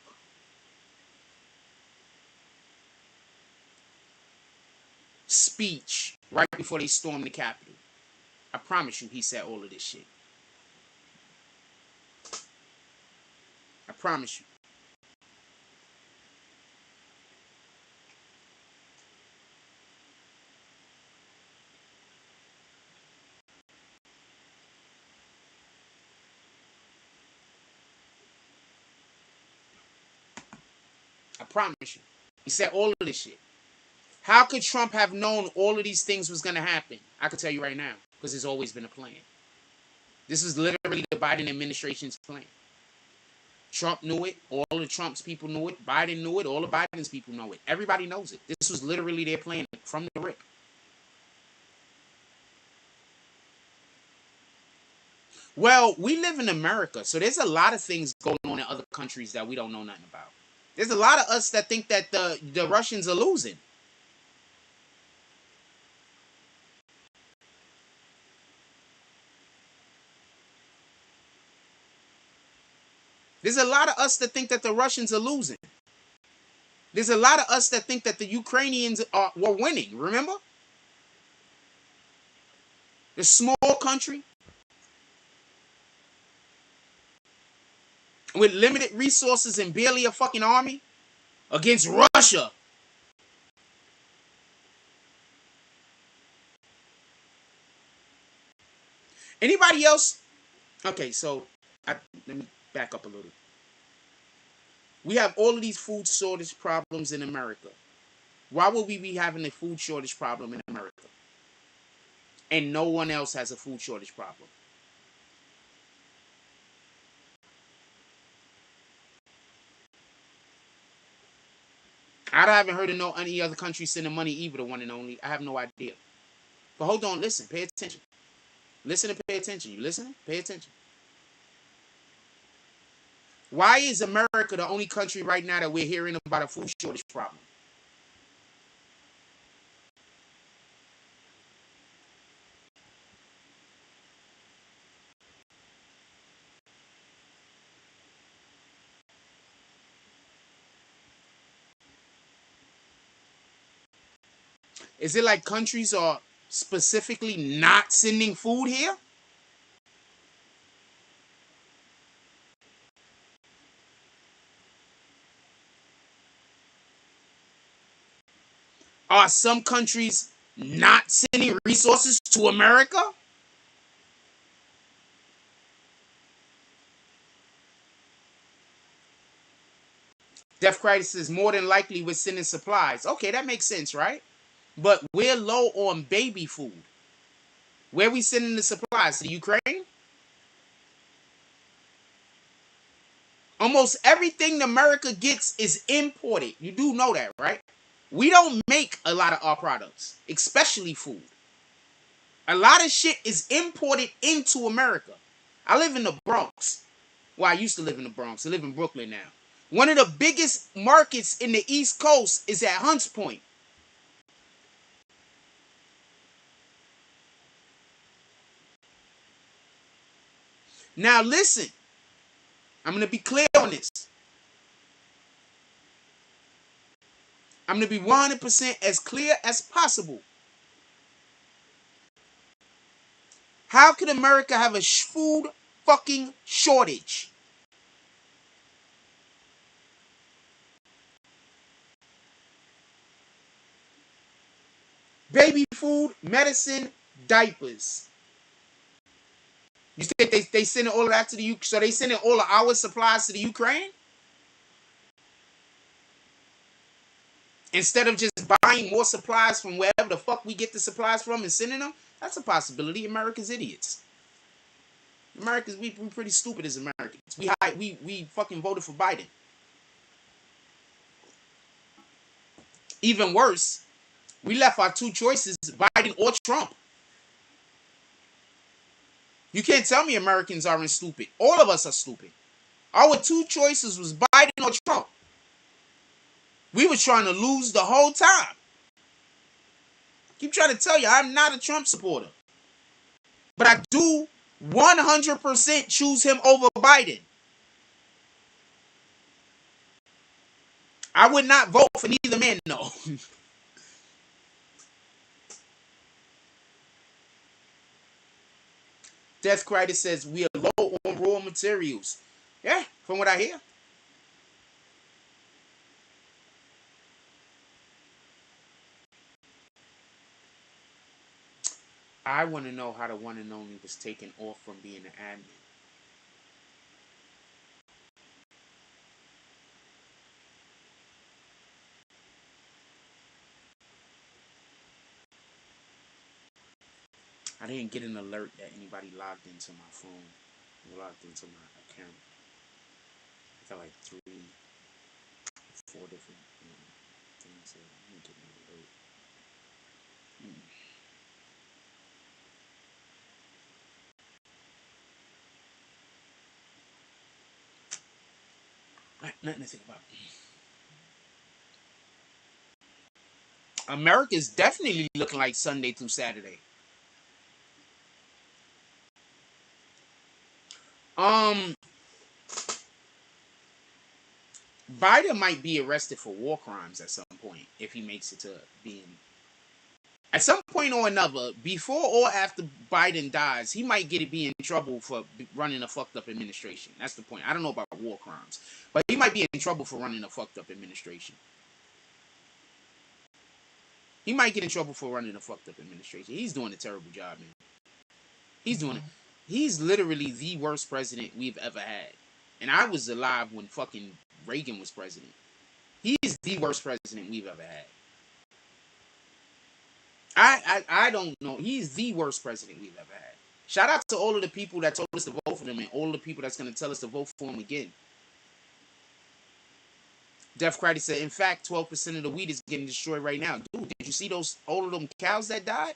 speech right before they stormed the Capitol. I promise you, he said all of this shit. I promise you. promise you. He said all of this shit. How could Trump have known all of these things was going to happen? I could tell you right now, because it's always been a plan. This was literally the Biden administration's plan. Trump knew it. All of Trump's people knew it. Biden knew it. All of Biden's people know it. Everybody knows it. This was literally their plan from the rip. Well, we live in America, so there's a lot of things going on in other countries that we don't know nothing about. There's a lot of us that think that the Russians are losing. There's a lot of us that think that the Russians are losing. There's a lot of us that think that the Ukrainians were winning, remember? The small country with limited resources and barely a fucking army against Russia. Anybody else? Okay, so let me back up a little. We have all of these food shortage problems in America. Why would we be having a food shortage problem in America? And no one else has a food shortage problem. I haven't heard of no any other country sending money either, the one and only. I have no idea. But hold on, listen, pay attention. Listen and pay attention. You listening? Pay attention. Why is America the only country right now that we're hearing about a food shortage problem? Is it like countries are specifically not sending food here? Are some countries not sending resources to America? Death Crisis is more than likely we're sending supplies. Okay, that makes sense, right? But we're low on baby food. Where are we sending the supplies? To Ukraine? Almost everything America gets is imported. You do know that, right? We don't make a lot of our products, especially food. A lot of shit is imported into America. I live in the Bronx. Well, I used to live in the Bronx. I live in Brooklyn now. One of the biggest markets in the East Coast is at Hunts Point. Now listen, I'm going to be clear on this. I'm going to be 100% as clear as possible. How could America have a food fucking shortage? Baby food, medicine, diapers. You think they sending all of that to the Ukraine? So they sending all of our supplies to the Ukraine? Instead of just buying more supplies from wherever the fuck we get the supplies from and sending them? That's a possibility. America's idiots. Americans, we pretty stupid as Americans. We fucking voted for Biden. Even worse, we left our two choices, Biden or Trump. You can't tell me Americans aren't stupid. All of us are stupid. Our two choices was Biden or Trump. We were trying to lose the whole time. Keep trying to tell you, I'm not a Trump supporter. But I do 100% choose him over Biden. I would not vote for neither man, no. Death Crisis says we are low on raw materials. Yeah, from what I hear. I want to know how the one and only was taken off from being an admin. didn't get an alert that anybody logged into my phone. Logged into my account. I got like 3, 4 different things. Let me get an alert. Nothing to think about. America's definitely looking like Sunday through Saturday. Biden might be arrested for war crimes at some point if he makes it to being. At some point or another, before or after Biden dies, he might be in trouble for running a fucked up administration. That's the point. I don't know about war crimes, but he might be in trouble for running a fucked up administration. He might get in trouble for running a fucked up administration. He's doing a terrible job, man. He's doing it. He's literally the worst president we've ever had. And I was alive when fucking Reagan was president. He's the worst president we've ever had. I don't know. He's the worst president we've ever had. Shout out to all of the people that told us to vote for him and all of the people that's going to tell us to vote for him again. Def Craddy said, in fact, 12% of the wheat is getting destroyed right now. Dude, did you see all of them cows that died?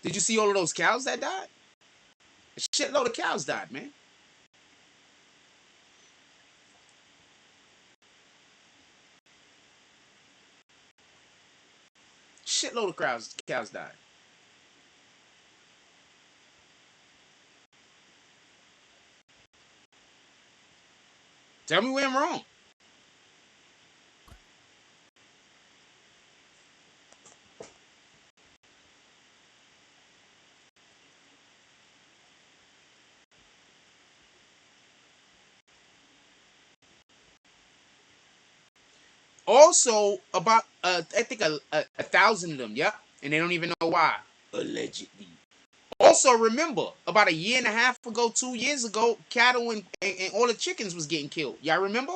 Did you see all of those cows that died? A shitload of cows died, man. Shitload of cows died. Tell me where I'm wrong. Also, about I think a 1,000 of them, yeah, and they don't even know why. Allegedly. Also, remember, about a year and a half ago, 2 years ago, cattle and all the chickens was getting killed. Y'all remember?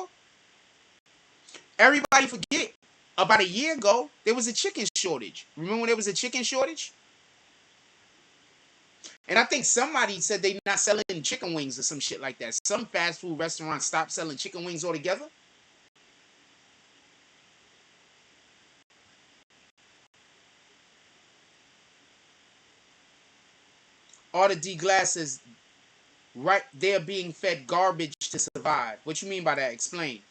Everybody forget. About a year ago, there was a chicken shortage. Remember when there was a chicken shortage? And I think somebody said they not selling chicken wings or some shit like that. Some fast food restaurants stopped selling chicken wings altogether. Arthur D. Glass says, right, they're being fed garbage to survive. What you mean by that? Explain.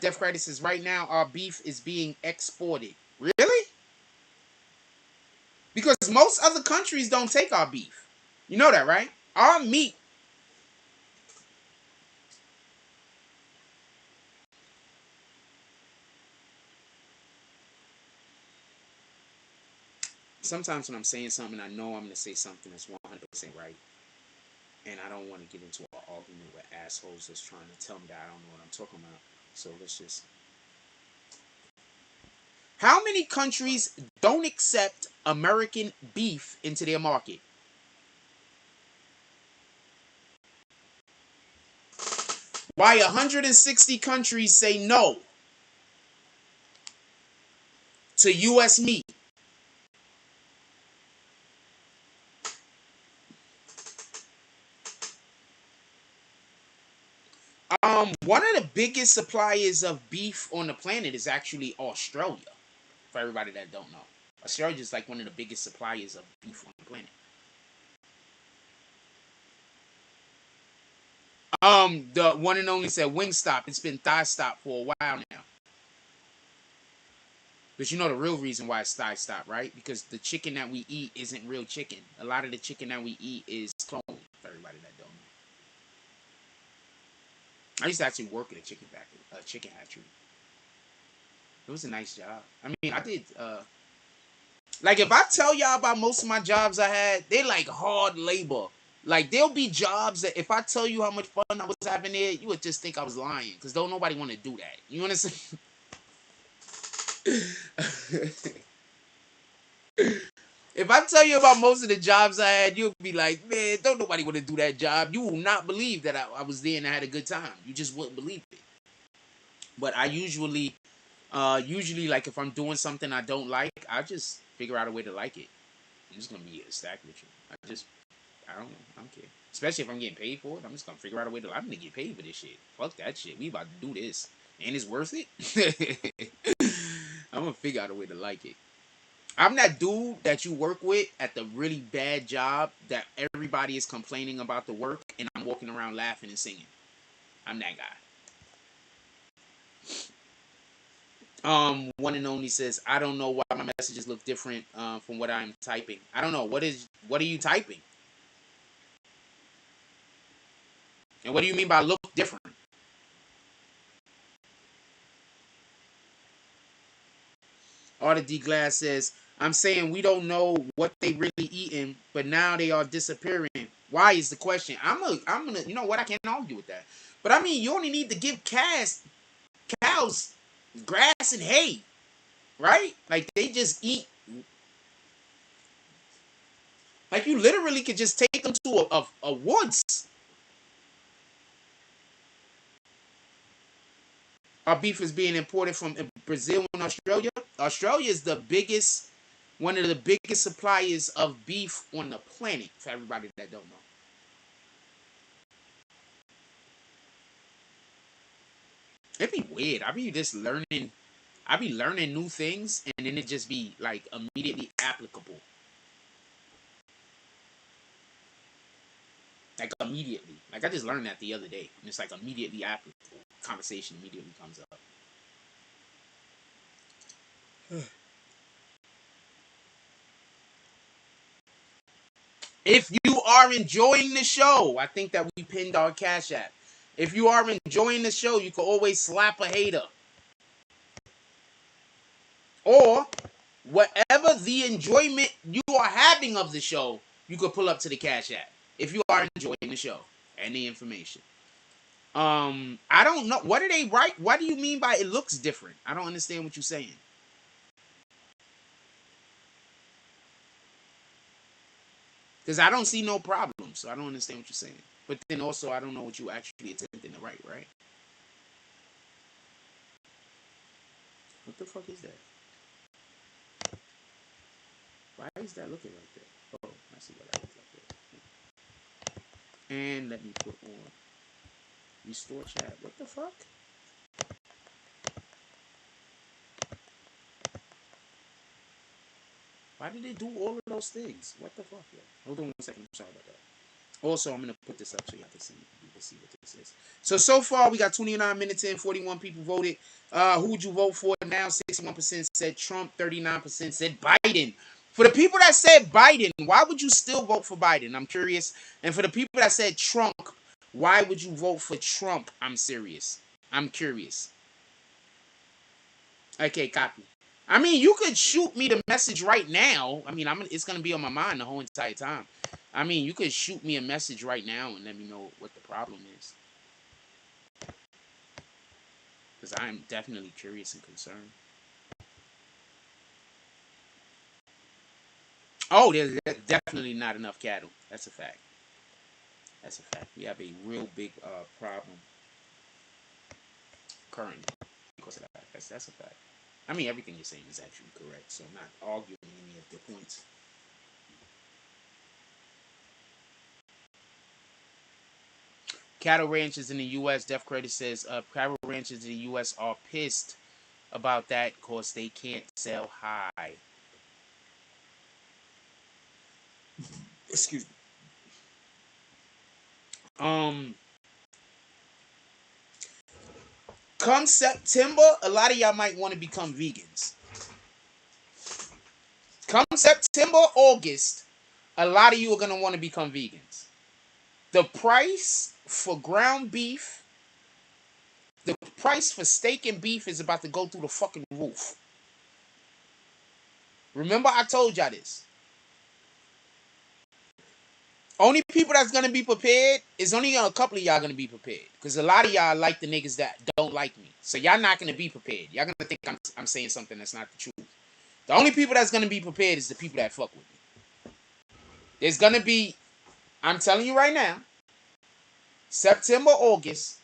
Def Credit says, right now our beef is being exported. Really? Because most other countries don't take our beef. You know that, right? Our meat. Sometimes when I'm saying something, I know I'm going to say something that's 100% right. And I don't want to get into an argument with assholes that's trying to tell me that I don't know what I'm talking about. So let's just... How many countries don't accept American beef into their market? Why 160 countries say no to U.S. meat? One of the biggest suppliers of beef on the planet is actually Australia. For everybody that don't know, Australia is like one of the biggest suppliers of beef on the planet. The one and only said Wingstop. It's been Thigh Stop for a while now. But you know the real reason why it's Thigh Stop, right? Because the chicken that we eat isn't real chicken. A lot of the chicken that we eat is cloned. For everybody that don't know. I used to actually work at a chicken hatchery. It was a nice job. I mean, I did. Like if I tell y'all about most of my jobs I had, they like hard labor. Like there'll be jobs that if I tell you how much fun I was having there, you would just think I was lying because don't nobody want to do that. You understand? If I tell you about most of the jobs I had, you'll be like, man, don't nobody want to do that job. You will not believe that I was there and I had a good time. You just wouldn't believe it. But I usually Usually, like if I'm doing something I don't like, I just figure out a way to like it. I'm just gonna be a stack with you. I don't know. I don't care. Especially if I'm getting paid for it, I'm just gonna figure out a way to. I'm gonna get paid for this shit. Fuck that shit. We about to do this, and it's worth it. I'm gonna figure out a way to like it. I'm that dude that you work with at the really bad job that everybody is complaining about the work, and I'm walking around laughing and singing. I'm that guy. One and only says, I don't know why my messages look different from what I'm typing. I don't know. What are you typing? And what do you mean by look different? Artie D Glass says, I'm saying we don't know what they really eating, but now they are disappearing. Why is the question? I'm gonna you know what, I can't argue with that. But I mean, you only need to give cows grass and hay, right? Like they just eat. Like you literally could just take them to a woods. Our beef is being imported from Brazil and Australia. Australia is one of the biggest suppliers of beef on the planet, for everybody that don't know. It'd be weird. I be learning new things, and then it just be like immediately applicable. Like immediately. Like I just learned that the other day, and it's like immediately applicable. Conversation immediately comes up. If you are enjoying the show, I think that we pinned our Cash App. If you are enjoying the show, you can always slap a hater. Or, whatever the enjoyment you are having of the show, you could pull up to the Cash App. If you are enjoying the show and the information. I don't know. What do they write? What do you mean by it looks different? I don't understand what you're saying. Because I don't see no problem, so I don't understand what you're saying. But then also, I don't know what you actually attempting to write, right? What the fuck is that? Why is that looking like that? Oh, I see what I look like that. And let me put on restore chat. What the fuck? Why did they do all of those things? What the fuck, yo? Hold on 1 second. I'm sorry about that. Also, I'm gonna put this up so you can see what this is. So far we got 29 minutes in, 41 people voted. Who would you vote for now? 61% said Trump, 39% said Biden. For the people that said Biden, why would you still vote for Biden? I'm curious. And for the people that said Trump, why would you vote for Trump? I'm serious. I'm curious. Okay, copy. I mean, you could shoot me the message right now. I mean, it's gonna be on my mind the whole entire time. I mean, you could shoot me a message right now and let me know what the problem is. Because I'm definitely curious and concerned. Oh, there's definitely not enough cattle. That's a fact. That's a fact. We have a real big problem currently because of that. That's a fact. I mean, everything you're saying is actually correct, so I'm not arguing any of the points. Cattle ranchers in the U.S., Def Credit says, cattle ranchers in the U.S. are pissed about that because they can't sell high. Excuse me. Come September, a lot of y'all might want to become vegans. Come September, August, a lot of you are going to want to become vegans. The price for ground beef, the price for steak and beef is about to go through the fucking roof. Remember I told y'all this. Only people that's going to be prepared is only a couple of y'all going to be prepared. Because a lot of y'all like the niggas that don't like me. So y'all not going to be prepared. Y'all going to think I'm saying something that's not the truth. The only people that's going to be prepared is the people that fuck with me. There's going to be, I'm telling you right now, September, August,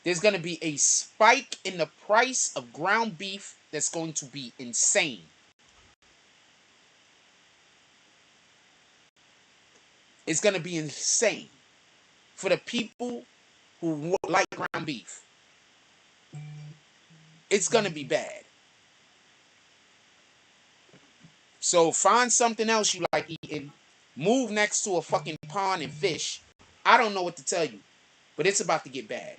There's going to be a spike in the price of ground beef that's going to be insane. It's going to be insane for the people who like ground beef. It's going to be bad. So find something else you like eating. Move next to a fucking pond and fish. I don't know what to tell you, but it's about to get bad.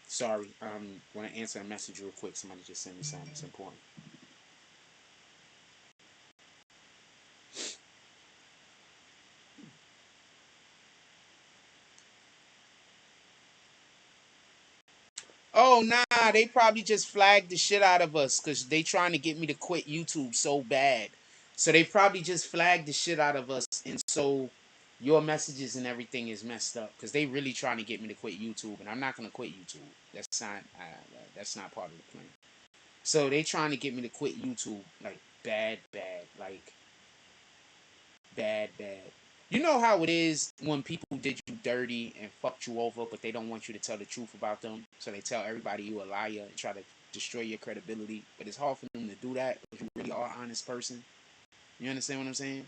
Sorry, want to answer a message real quick. Somebody just sent me something. It's important. Oh, nah, they probably just flagged the shit out of us because they trying to get me to quit YouTube so bad. So they probably just flagged the shit out of us, and so your messages and everything is messed up because they really trying to get me to quit YouTube, and I'm not gonna quit YouTube. That's not part of the plan. So they trying to get me to quit YouTube, like bad, like bad. You know how it is when people did you dirty and fucked you over, but they don't want you to tell the truth about them. So they tell everybody you a liar and try to destroy your credibility. But it's hard for them to do that if you really are an honest person. You understand what I'm saying?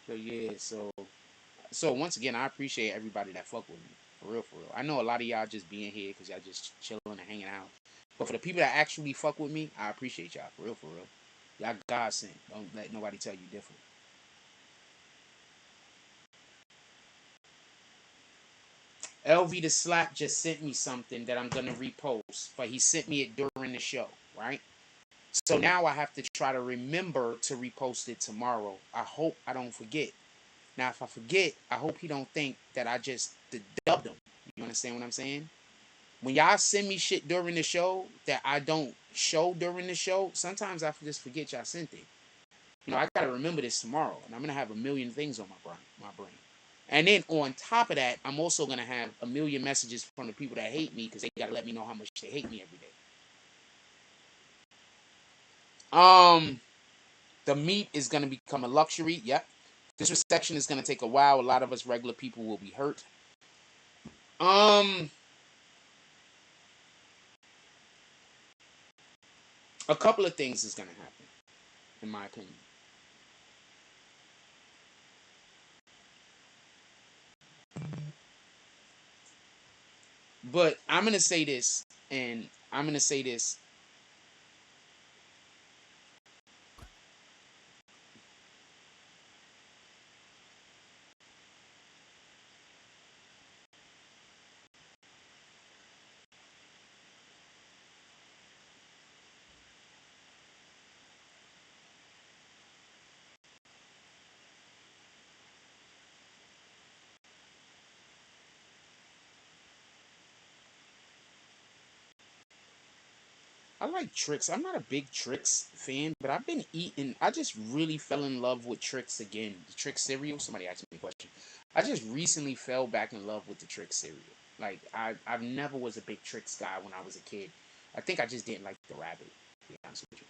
So yeah, so once again, I appreciate everybody that fuck with me. For real, for real. I know a lot of y'all just being here because y'all just chilling and hanging out. But for the people that actually fuck with me, I appreciate y'all. For real, for real. Y'all God sent. Don't let nobody tell you different. LV the Slap just sent me something that I'm gonna repost, but he sent me it during the show, right? So now I have to try to remember to repost it tomorrow. I hope I don't forget. Now, if I forget, I hope he don't think that I just dubbed him. You understand what I'm saying? When y'all send me shit during the show that I don't show during the show, sometimes I just forget y'all sent it. You know, I gotta remember this tomorrow, and I'm gonna have a million things on my brain. And then on top of that, I'm also gonna have a million messages from the people that hate me because they gotta let me know how much they hate me every day. The meat is gonna become a luxury. Yep. This reception is gonna take a while. A lot of us regular people will be hurt. A couple of things is gonna happen, in my opinion. But I'm gonna say this, and I'm gonna say this. I like Trix. I'm not a big Trix fan, but I've been eating. I just really fell in love with Trix again. The Trix cereal. Somebody asked me a question. I just recently fell back in love with the Trix cereal. Like I've never was a big Trix guy when I was a kid. I think I just didn't like the rabbit. To be honest with you.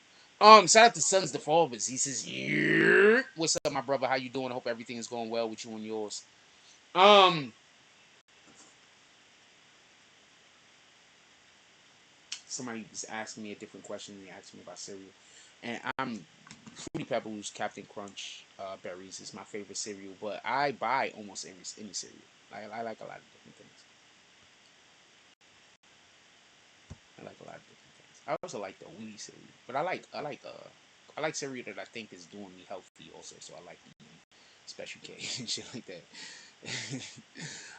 Shout out to Sons the Fulvers. He says, yeah. What's up, my brother? How you doing? I hope everything is going well with you and yours. Somebody was asking me a different question than they asked me about cereal. And I'm Fruity Pebbles, Captain Crunch, berries is my favorite cereal, but I buy almost any cereal. I like a lot of different things. I like a lot of different things. I also like the wheat cereal, but I like cereal that I think is doing me healthy also. So I like eating Special K and shit like that.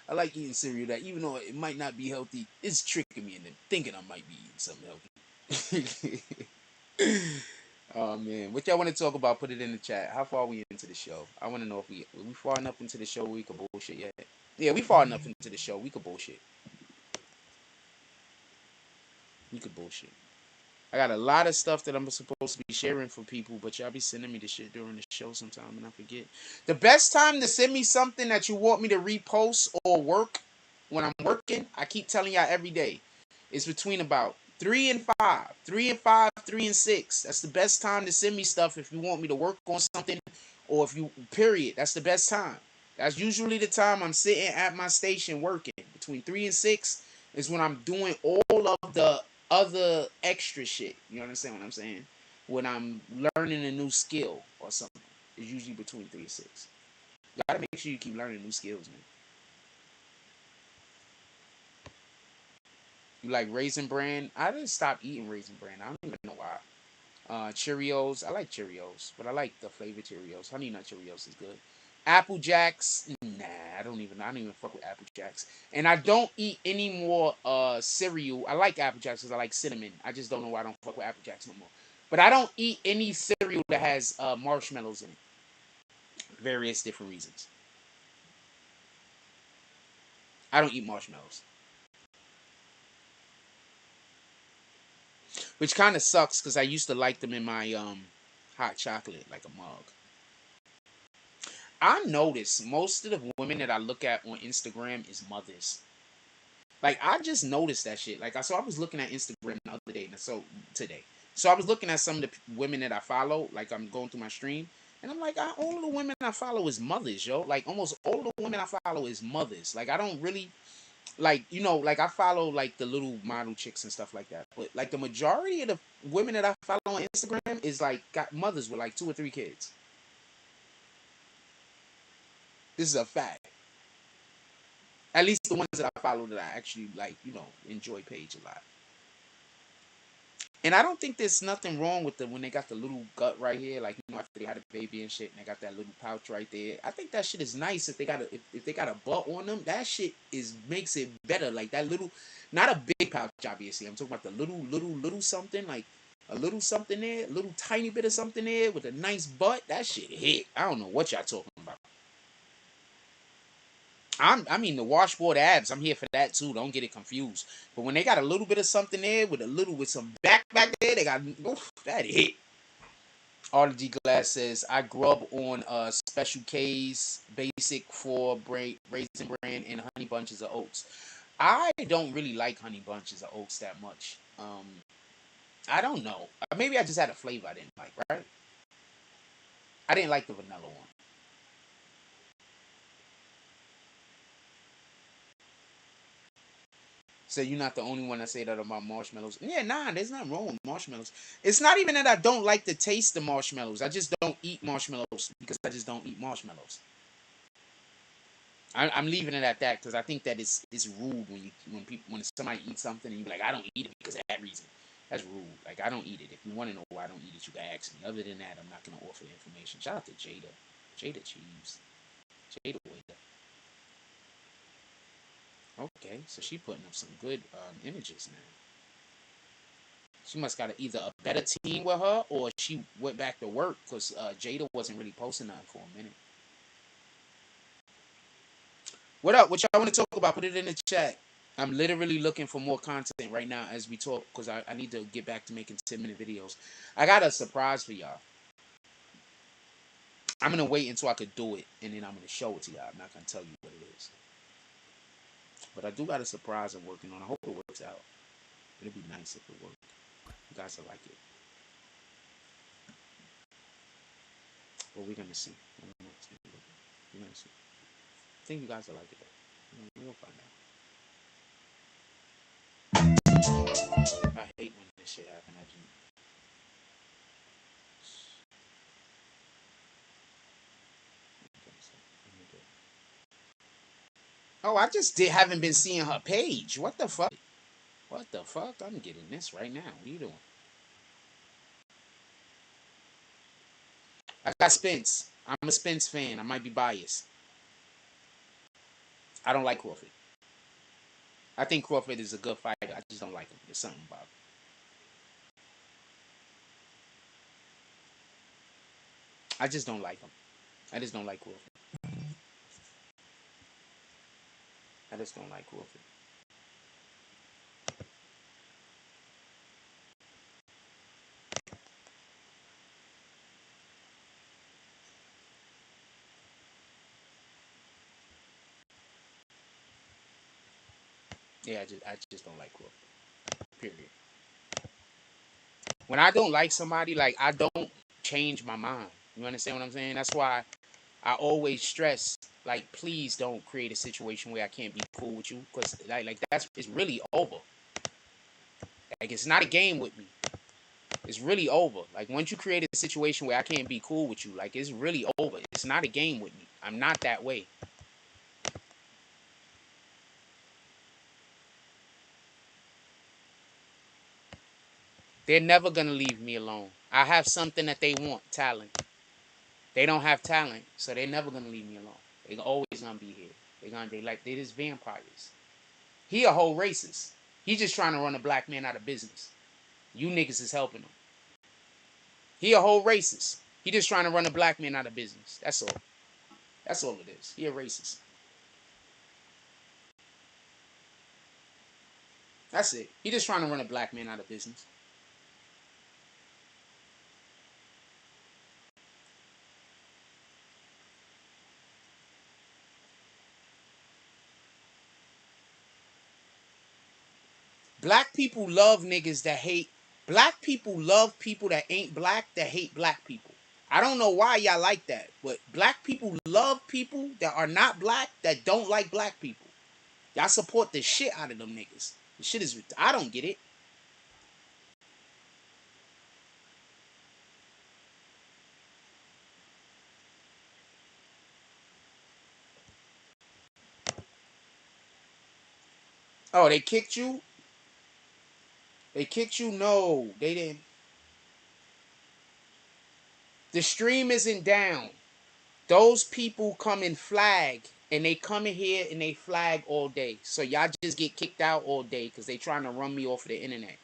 I like eating cereal that even though it might not be healthy, it's tricking me into thinking I might be eating something healthy. Oh man, what y'all want to talk about? Put it in the chat. How far are we into the show? I want to know if we far enough into the show we could bullshit yet. Yeah, we far enough into the show we could bullshit. We could bullshit. I got a lot of stuff that I'm supposed to be sharing for people, but y'all be sending me the shit during the show sometime and I forget. The best time to send me something that you want me to repost or work when I'm working, I keep telling y'all every day, is between about 3 and 5. 3 and 5, 3 and 6. That's the best time to send me stuff if you want me to work on something or if you, period. That's the best time. That's usually the time I'm sitting at my station working. Between 3 and 6 is when I'm doing all of the other extra shit. You understand what I'm saying? When I'm learning a new skill or something. It's usually between 3 and 6. You gotta make sure you keep learning new skills, man. You like Raisin Bran? I didn't stop eating Raisin Bran. I don't even know why. Cheerios. I like Cheerios, but I like the flavored Cheerios. Honey Nut Cheerios is good. Apple Jacks. Nah, I don't even fuck with Apple Jacks. And I don't eat any more cereal. I like Apple Jacks because I like cinnamon. I just don't know why I don't fuck with Apple Jacks no more. But I don't eat any cereal that has marshmallows in it. Various different reasons. I don't eat marshmallows. Which kind of sucks because I used to like them in my hot chocolate, like a mug. I notice most of the women that I look at on Instagram is mothers. Like I just noticed that shit. Like I was looking at Instagram the other day, and so today. So I was looking at some of the women that I follow. Like I'm going through my stream, and I'm like, all of the women I follow is mothers, yo. Like almost all of the women I follow is mothers. Like I don't really like like I follow like the little model chicks and stuff like that. But like the majority of the women that I follow on Instagram is like got mothers with like 2 or 3 kids. This is a fact. At least the ones that I follow that I actually like, enjoy page a lot. And I don't think there's nothing wrong with them when they got the little gut right here, like after they had a baby and shit, and they got that little pouch right there. I think that shit is nice if they got if they got a butt on them. That shit makes it better. Like that little, not a big pouch, obviously. I'm talking about the little something, like a little something there, a little tiny bit of something there with a nice butt. That shit hit. I don't know what y'all talking about. I mean the washboard abs. I'm here for that too. Don't get it confused. But when they got a little bit of something there with some back there, they got that hit. RG Glass says I grub on Special K's basic for raisin bran and honey bunches of oats. I don't really like honey bunches of oats that much. I don't know. Maybe I just had a flavor I didn't like. Right? I didn't like the vanilla one. So you're not the only one that say that about marshmallows. Yeah, nah, there's nothing wrong with marshmallows. It's not even that I don't like the taste of marshmallows. I just don't eat marshmallows because I just don't eat marshmallows. I'm leaving it at that because I think that it's rude when somebody eats something and you be like, I don't eat it because of that reason. That's rude. Like I don't eat it. If you want to know why I don't eat it, you can ask me. Other than that, I'm not gonna offer information. Shout out to Jada. Jada Cheese. Jada Waiter. Okay, so she putting up some good images now. She must got either a better team with her or she went back to work because Jada wasn't really posting nothing for a minute. What up? What y'all want to talk about? Put it in the chat. I'm literally looking for more content right now as we talk because I need to get back to making 10-minute videos. I got a surprise for y'all. I'm going to wait until I could do it and then I'm going to show it to y'all. I'm not going to tell you what it is. But I do got a surprise I'm working on. I hope it works out. It'll be nice if it works. You guys will like it. But we're going to see. We're going to see. I think you guys will like it though. We'll find out. I hate when this shit happens. Oh, I just haven't been seeing her page. What the fuck? What the fuck? I'm getting this right now. What are you doing? I got Spence. I'm a Spence fan. I might be biased. I don't like Crawford. I think Crawford is a good fighter. I just don't like him. There's something about him. I just don't like him. I just don't like Wolfie. I just don't like Wolfie. Yeah, I just don't like Wolfie. Period. When I don't like somebody, like I don't change my mind. You understand what I'm saying? That's why I always stress, like, please don't create a situation where I can't be cool with you, because like that's it's really over. Like it's not a game with me. It's really over. Like once you create a situation where I can't be cool with you, like it's really over. It's not a game with me. I'm not that way. They're never gonna leave me alone. I have something that they want, talent. They don't have talent, so they're never gonna leave me alone. They always gonna be here. They just vampires. He a whole racist. He just trying to run a black man out of business. You niggas is helping him. He a whole racist. He just trying to run a black man out of business. That's all. That's all it is. He a racist. That's it. He just trying to run a black man out of business. Black people love niggas that hate. Black people love people that ain't black that hate black people. I don't know why y'all like that, but black people love people that are not black that don't like black people. Y'all support the shit out of them niggas. The shit is. I don't get it. Oh, they kicked you? They kicked you? No, they didn't. The stream isn't down. Those people come and flag, and they come in here and they flag all day. So y'all just get kicked out all day because they trying to run me off of the internet.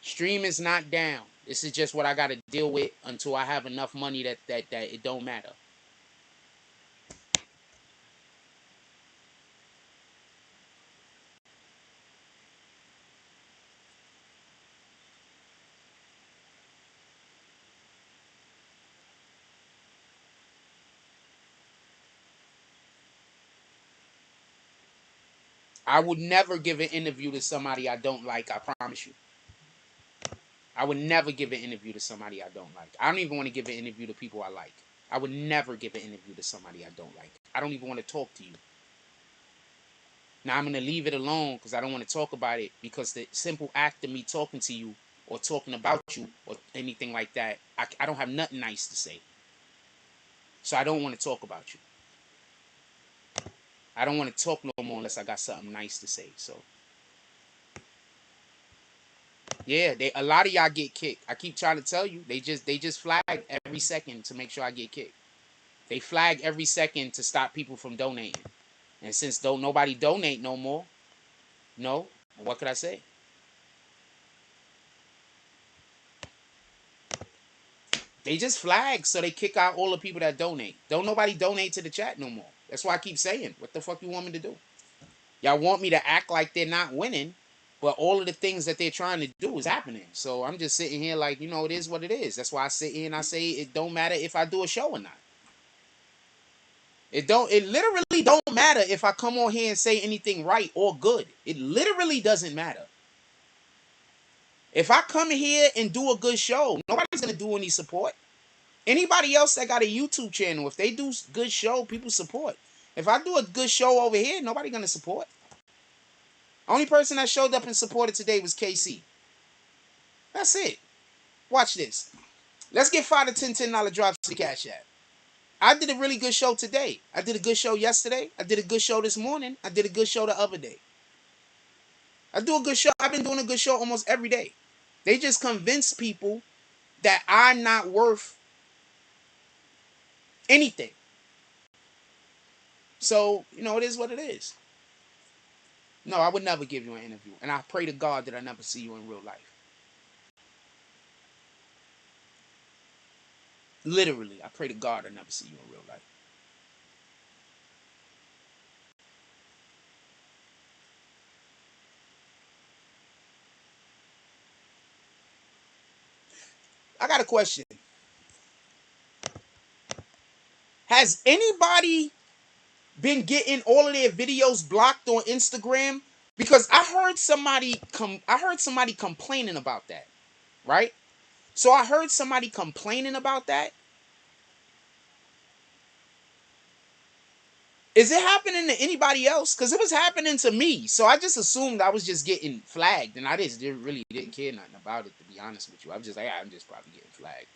Stream is not down. This is just what I got to deal with until I have enough money that it don't matter. I would never give an interview to somebody I don't like. I promise you. I would never give an interview to somebody I don't like. I don't even want to give an interview to people I like. I would never give an interview to somebody I don't like. I don't even want to talk to you. Now I'm going to leave it alone because I don't want to talk about it, because the simple act of me talking to you or talking about you or anything like that, I don't have nothing nice to say. So I don't want to talk about you. I don't want to talk no more unless I got something nice to say. So yeah, a lot of y'all get kicked. I keep trying to tell you, they just flag every second to make sure I get kicked. They flag every second to stop people from donating. And since nobody donate no more, no, what could I say? They just flag so they kick out all the people that donate. Don't nobody donate to the chat no more. That's why I keep saying, what the fuck you want me to do? Y'all want me to act like they're not winning, but all of the things that they're trying to do is happening. So I'm just sitting here like, it is what it is. That's why I sit here and I say it don't matter if I do a show or not. It literally don't matter if I come on here and say anything right or good. It literally doesn't matter. If I come here and do a good show, nobody's gonna do any support. Anybody else that got a YouTube channel, if they do good show, people support. If I do a good show over here, nobody gonna support. Only person that showed up and supported today was KC. That's it. Watch this. Let's get $5 to $10 drops to the Cash App. I did a really good show today. I did a good show yesterday. I did a good show this morning. I did a good show the other day. I do a good show. I've been doing a good show almost every day. They just convince people that I'm not worth anything. So, it is what it is. No, I would never give you an interview. And I pray to God that I never see you in real life. Literally, I pray to God I never see you in real life. I got a question. Has anybody been getting all of their videos blocked on Instagram? Because I heard somebody complaining about that, right? So I heard somebody complaining about that. Is it happening to anybody else? Because it was happening to me. So I just assumed I was just getting flagged, and I just didn't care nothing about it, to be honest with you. I was just like, I'm just probably getting flagged.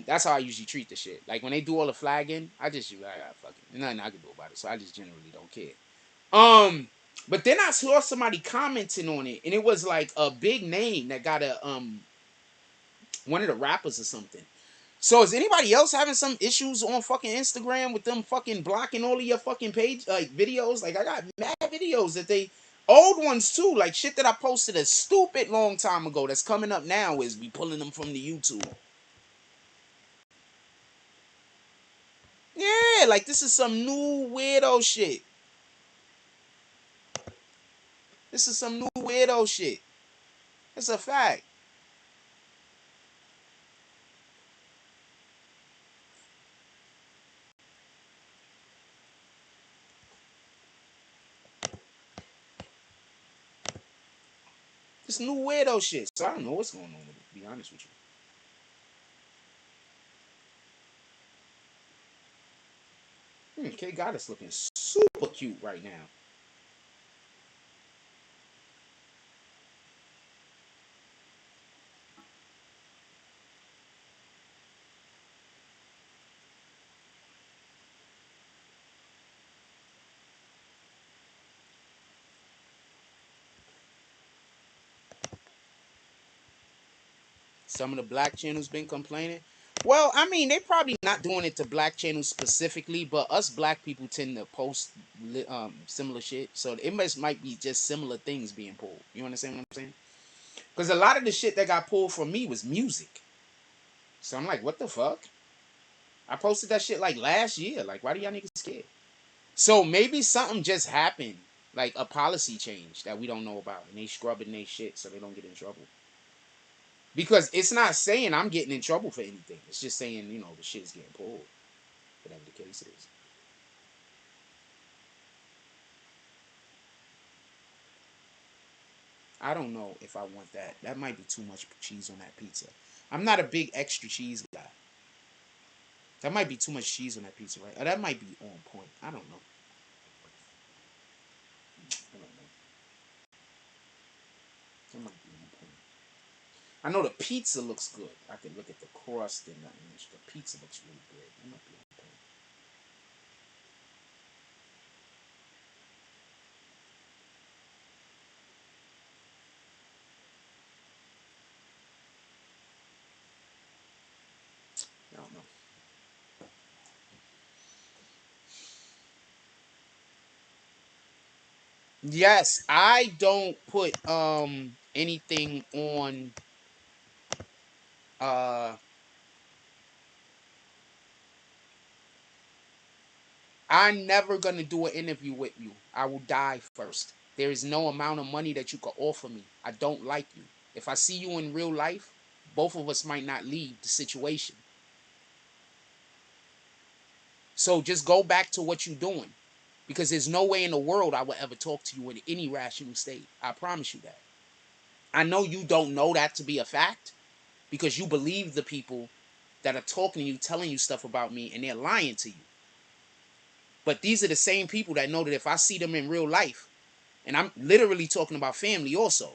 That's how I usually treat the shit. Like when they do all the flagging, I just be like, fuck it, nothing I can do about it. So I just generally don't care. But then I saw somebody commenting on it, and it was like a big name that got a one of the rappers or something. So is anybody else having some issues on fucking Instagram with them fucking blocking all of your fucking page like videos? Like I got mad videos that they old ones too, like shit that I posted a stupid long time ago that's coming up now is we pulling them from the YouTube. Yeah, like this is some new weirdo shit. This is some new weirdo shit. It's a fact. This new weirdo shit. So I don't know what's going on with it, to be honest with you. K God is looking super cute right now. Some of the black channels been complaining. Well, I mean, they probably not doing it to black channels specifically, but us black people tend to post similar shit. So it might be just similar things being pulled. You understand what I'm saying? Because a lot of the shit that got pulled from me was music. So I'm like, what the fuck? I posted that shit like last year. Like, why do y'all niggas scared? So maybe something just happened, like a policy change that we don't know about, and they scrubbing their shit so they don't get in trouble. Because it's not saying I'm getting in trouble for anything. It's just saying, the shit's getting pulled. Whatever the case is. I don't know if I want that. That might be too much cheese on that pizza. I'm not a big extra cheese guy. That might be too much cheese on that pizza, right? Or that might be on point. I don't know. That might be on point. I know the pizza looks good. I can look at the crust and the pizza looks really good. That might be on point. I don't know. Yes, I don't put anything on uh I'm never gonna do an interview with you. I will die first. There is no amount of money that you can offer me. I don't like you. If I see you in real life, both of us might not leave the situation. So just go back to what you're doing. Because there's no way in the world I would ever talk to you in any rational state. I promise you that. I know you don't know that to be a fact because you believe the people that are talking to you, telling you stuff about me, and they're lying to you. But these are the same people that know that if I see them in real life, and I'm literally talking about family also,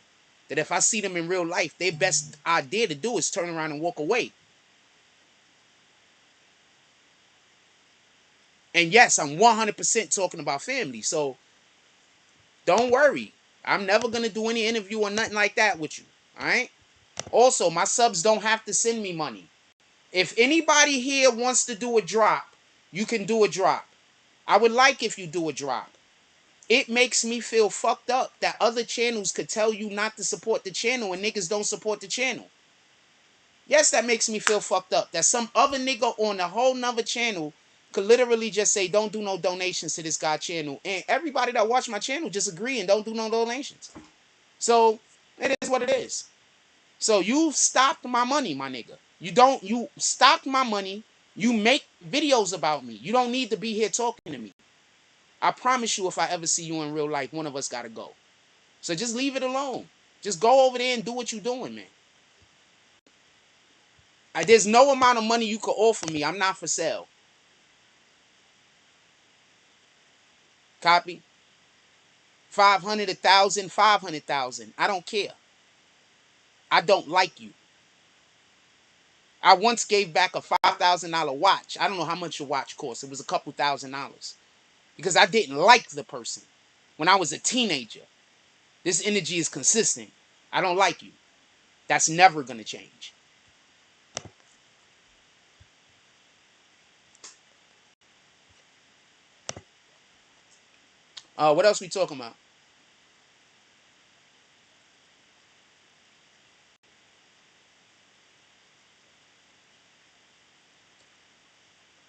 that if I see them in real life, their best idea to do is turn around and walk away. And yes, I'm 100% talking about family. So don't worry. I'm never going to do any interview or nothing like that with you. All right? Also, my subs don't have to send me money. If anybody here wants to do a drop, you can do a drop. I would like if you do a drop. It makes me feel fucked up that other channels could tell you not to support the channel and niggas don't support the channel. Yes, that makes me feel fucked up. That some other nigga on a whole nother channel could literally just say, don't do no donations to this guy channel. And everybody that watch my channel just agree and don't do no donations. So, it is what it is. So, you stopped my money, my nigga. You stopped my money. You make videos about me. You don't need to be here talking to me. I promise you, if I ever see you in real life, one of us gotta go. So just leave it alone. Just go over there and do what you're doing, man. There's no amount of money you could offer me. I'm not for sale. Copy? 500, 1,000, 500,000. I don't care. I don't like you. I once gave back a $5,000 watch. I don't know how much your watch cost. It was a couple $1,000s. Because I didn't like the person when I was a teenager. This energy is consistent. I don't like you. That's never going to change. What else we talking about?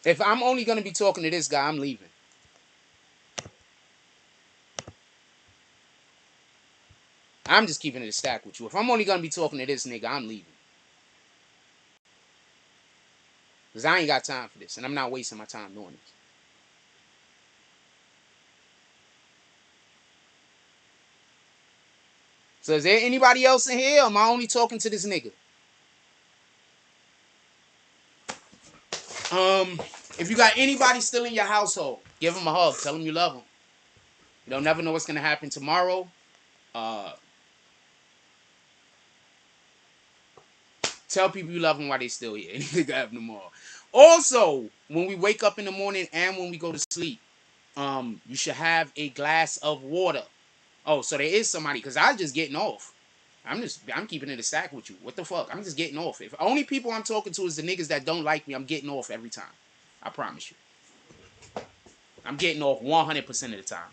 If I'm only going to be talking to this guy, I'm leaving. I'm just keeping it a stack with you. If I'm only going to be talking to this nigga, I'm leaving. Because I ain't got time for this. And I'm not wasting my time doing this. So is there anybody else in here? Or am I only talking to this nigga? If you got anybody still in your household, give them a hug. Tell them you love them. You don't never know what's going to happen tomorrow. Tell people you love them while they still here. Anything can happen tomorrow. Also, when we wake up in the morning and when we go to sleep, you should have a glass of water. Oh, so there is somebody, because I'm just getting off. I'm keeping it a stack with you. What the fuck? I'm just getting off. If only people I'm talking to is the niggas that don't like me, I'm getting off every time. I promise you. I'm getting off 100% of the time.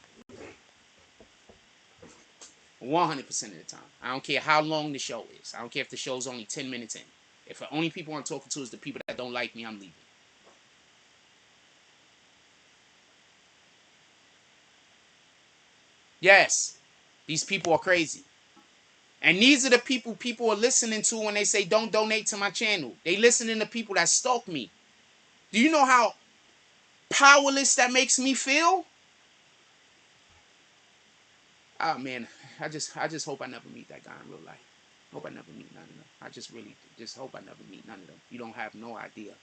100% of the time. I don't care how long the show is. I don't care if the show's only 10 minutes in. If the only people I'm talking to is the people that don't like me, I'm leaving. Yes, these people are crazy. And these are the people are listening to when they say don't donate to my channel. They listening to people that stalk me. Do you know how powerless that makes me feel? Oh man, I just hope I never meet that guy in real life. Hope I never meet none of them. I just really just hope I never meet none of them. You don't have no idea.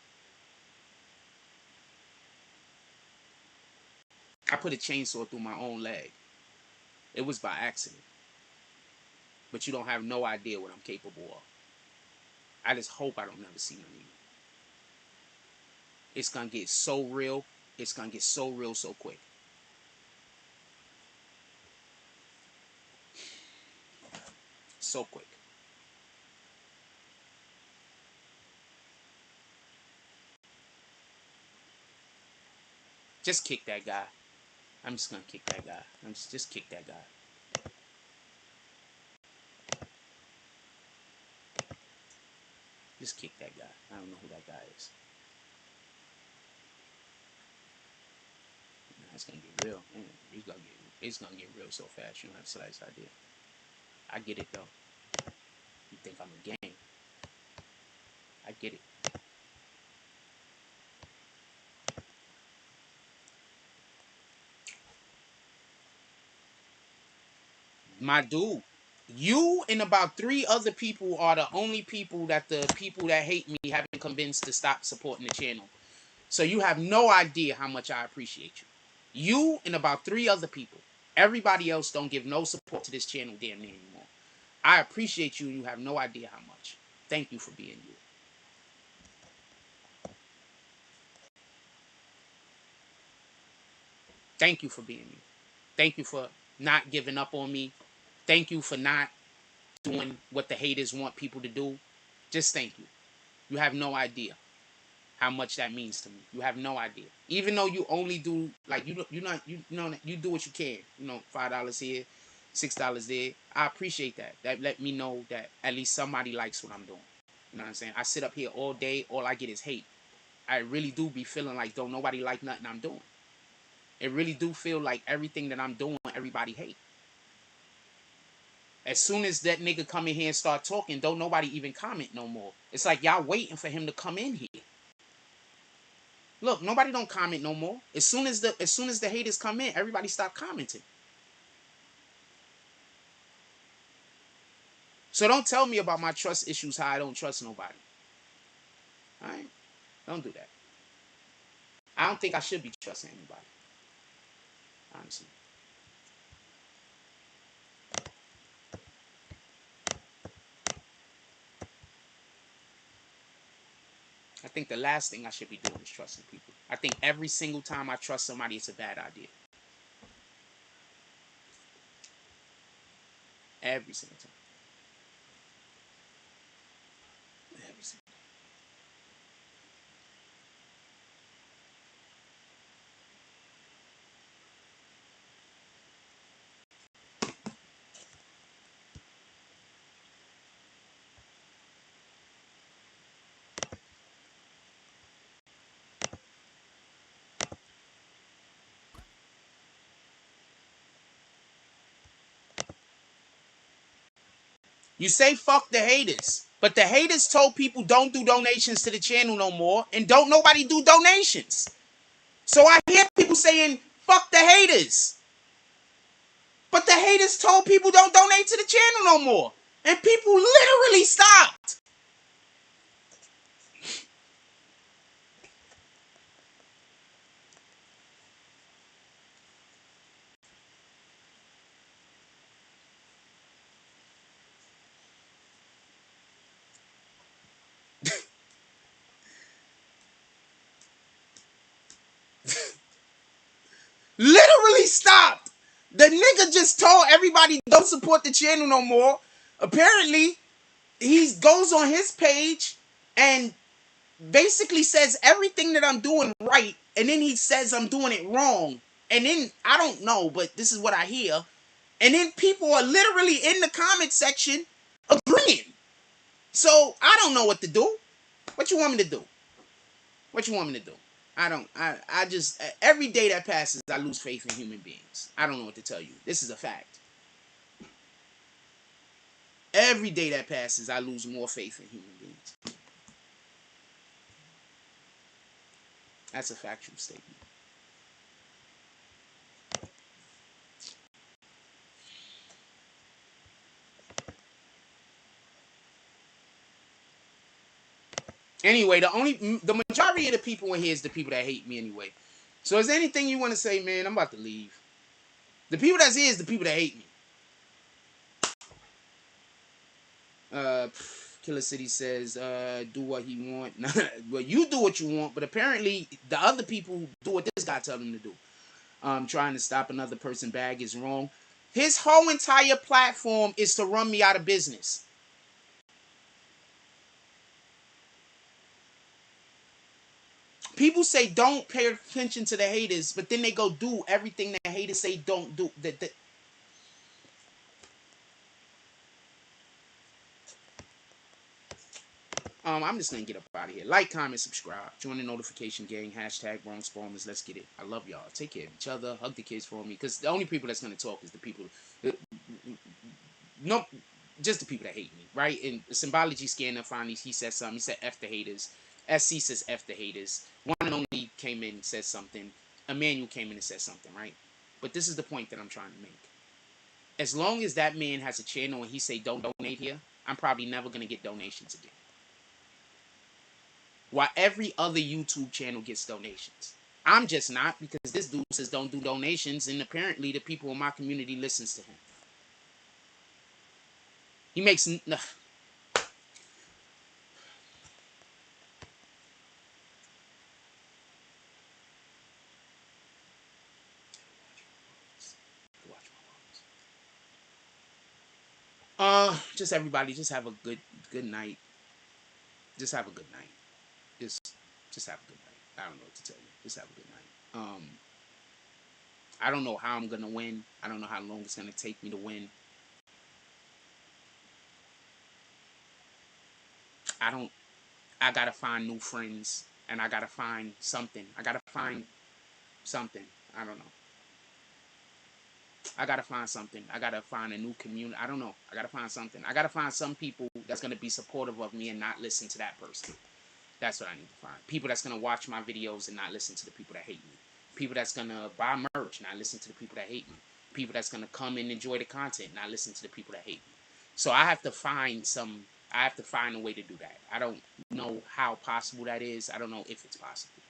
I put a chainsaw through my own leg. It was by accident. But you don't have no idea what I'm capable of. I just hope I don't never see none of you. It's gonna get so real. It's gonna get so real so quick. So quick. Just kick that guy. I'm just gonna kick that guy. I'm just kick that guy. Just kick that guy. I don't know who that guy is. It's gonna get real. It's gonna get real so fast. You don't have the slightest idea. I get it though. You think I'm a game? I get it. My dude, you and about 3 other people are the only people that the people that hate me haven't convinced to stop supporting the channel. So you have no idea how much I appreciate you. You and about 3 other people. Everybody else don't give no support to this channel damn near anymore. I appreciate you and you have no idea how much. Thank you for being you. Thank you for being you. Thank you for not giving up on me. Thank you for not doing what the haters want people to do. Just thank you. You have no idea how much that means to me. You have no idea. Even though you only do like you do what you can. You know, $5 here, $6 there. I appreciate that. That let me know that at least somebody likes what I'm doing. You know what I'm saying? I sit up here all day, all I get is hate. I really do be feeling like don't nobody like nothing I'm doing. It really do feel like everything that I'm doing, everybody hate. As soon as that nigga come in here and start talking, don't nobody even comment no more. It's like y'all waiting for him to come in here. Look, nobody don't comment no more. As soon as the haters come in, everybody stop commenting. So don't tell me about my trust issues, how I don't trust nobody. Alright? Don't do that. I don't think I should be trusting anybody. Honestly. I think the last thing I should be doing is trusting people. I think every single time I trust somebody, it's a bad idea. Every single time. Every single time. You say fuck the haters, but the haters told people don't do donations to the channel no more, and don't nobody do donations. So I hear people saying fuck the haters, but the haters told people don't donate to the channel no more, and people literally stopped. Literally stopped. The nigga just told everybody don't support the channel no more. Apparently, he goes on his page and basically says everything that I'm doing right, and then he says I'm doing it wrong. And then, I don't know, but this is what I hear. And then people are literally in the comment section agreeing. So, I don't know what to do. What you want me to do? What you want me to do? I just, every day that passes, I lose faith in human beings. I don't know what to tell you. This is a fact. Every day that passes, I lose more faith in human beings. That's a factual statement. Anyway, the majority of the people in here is the people that hate me anyway. So is there anything you want to say, man? I'm about to leave. The people that's here is the people that hate me. Killer City says, do what he want. Well, you do what you want, but apparently the other people do what this guy tell them to do. Trying to stop another person's bag is wrong. His whole entire platform is to run me out of business. People say don't pay attention to the haters, but then they go do everything the haters say don't do. I'm just gonna get up out of here. Like, comment, subscribe, join the notification gang. Hashtag wrong spawners. Let's get it. I love y'all. Take care of each other. Hug the kids for me, because the only people that's gonna talk is the people. No, just the people that hate me, right? And Symbology Scanner finally he said something. He said F the haters. SC says F the haters. One and only came in and said something. Emmanuel came in and said something, right? But this is the point that I'm trying to make. As long as that man has a channel and he say don't donate here, I'm probably never gonna get donations again. While every other YouTube channel gets donations. I'm just not, because this dude says don't do donations, and apparently the people in my community listens to him. He makes... Just everybody, just have a good night. Just have a good night. Just have a good night. I don't know what to tell you. Just have a good night. I don't know how I'm gonna win. I don't know how long it's gonna take me to win. I gotta find new friends, and I gotta find something. I gotta find something. I don't know. I gotta find something. I gotta find a new community. I don't know. I gotta find something. I gotta find some people that's gonna be supportive of me and not listen to that person. That's what I need to find. People that's gonna watch my videos and not listen to the people that hate me. People that's gonna buy merch, not listen to the people that hate me. People that's gonna come and enjoy the content, not listen to the people that hate me. So I have to find some. I have to find a way to do that. I don't know how possible that is. I don't know if it's possible.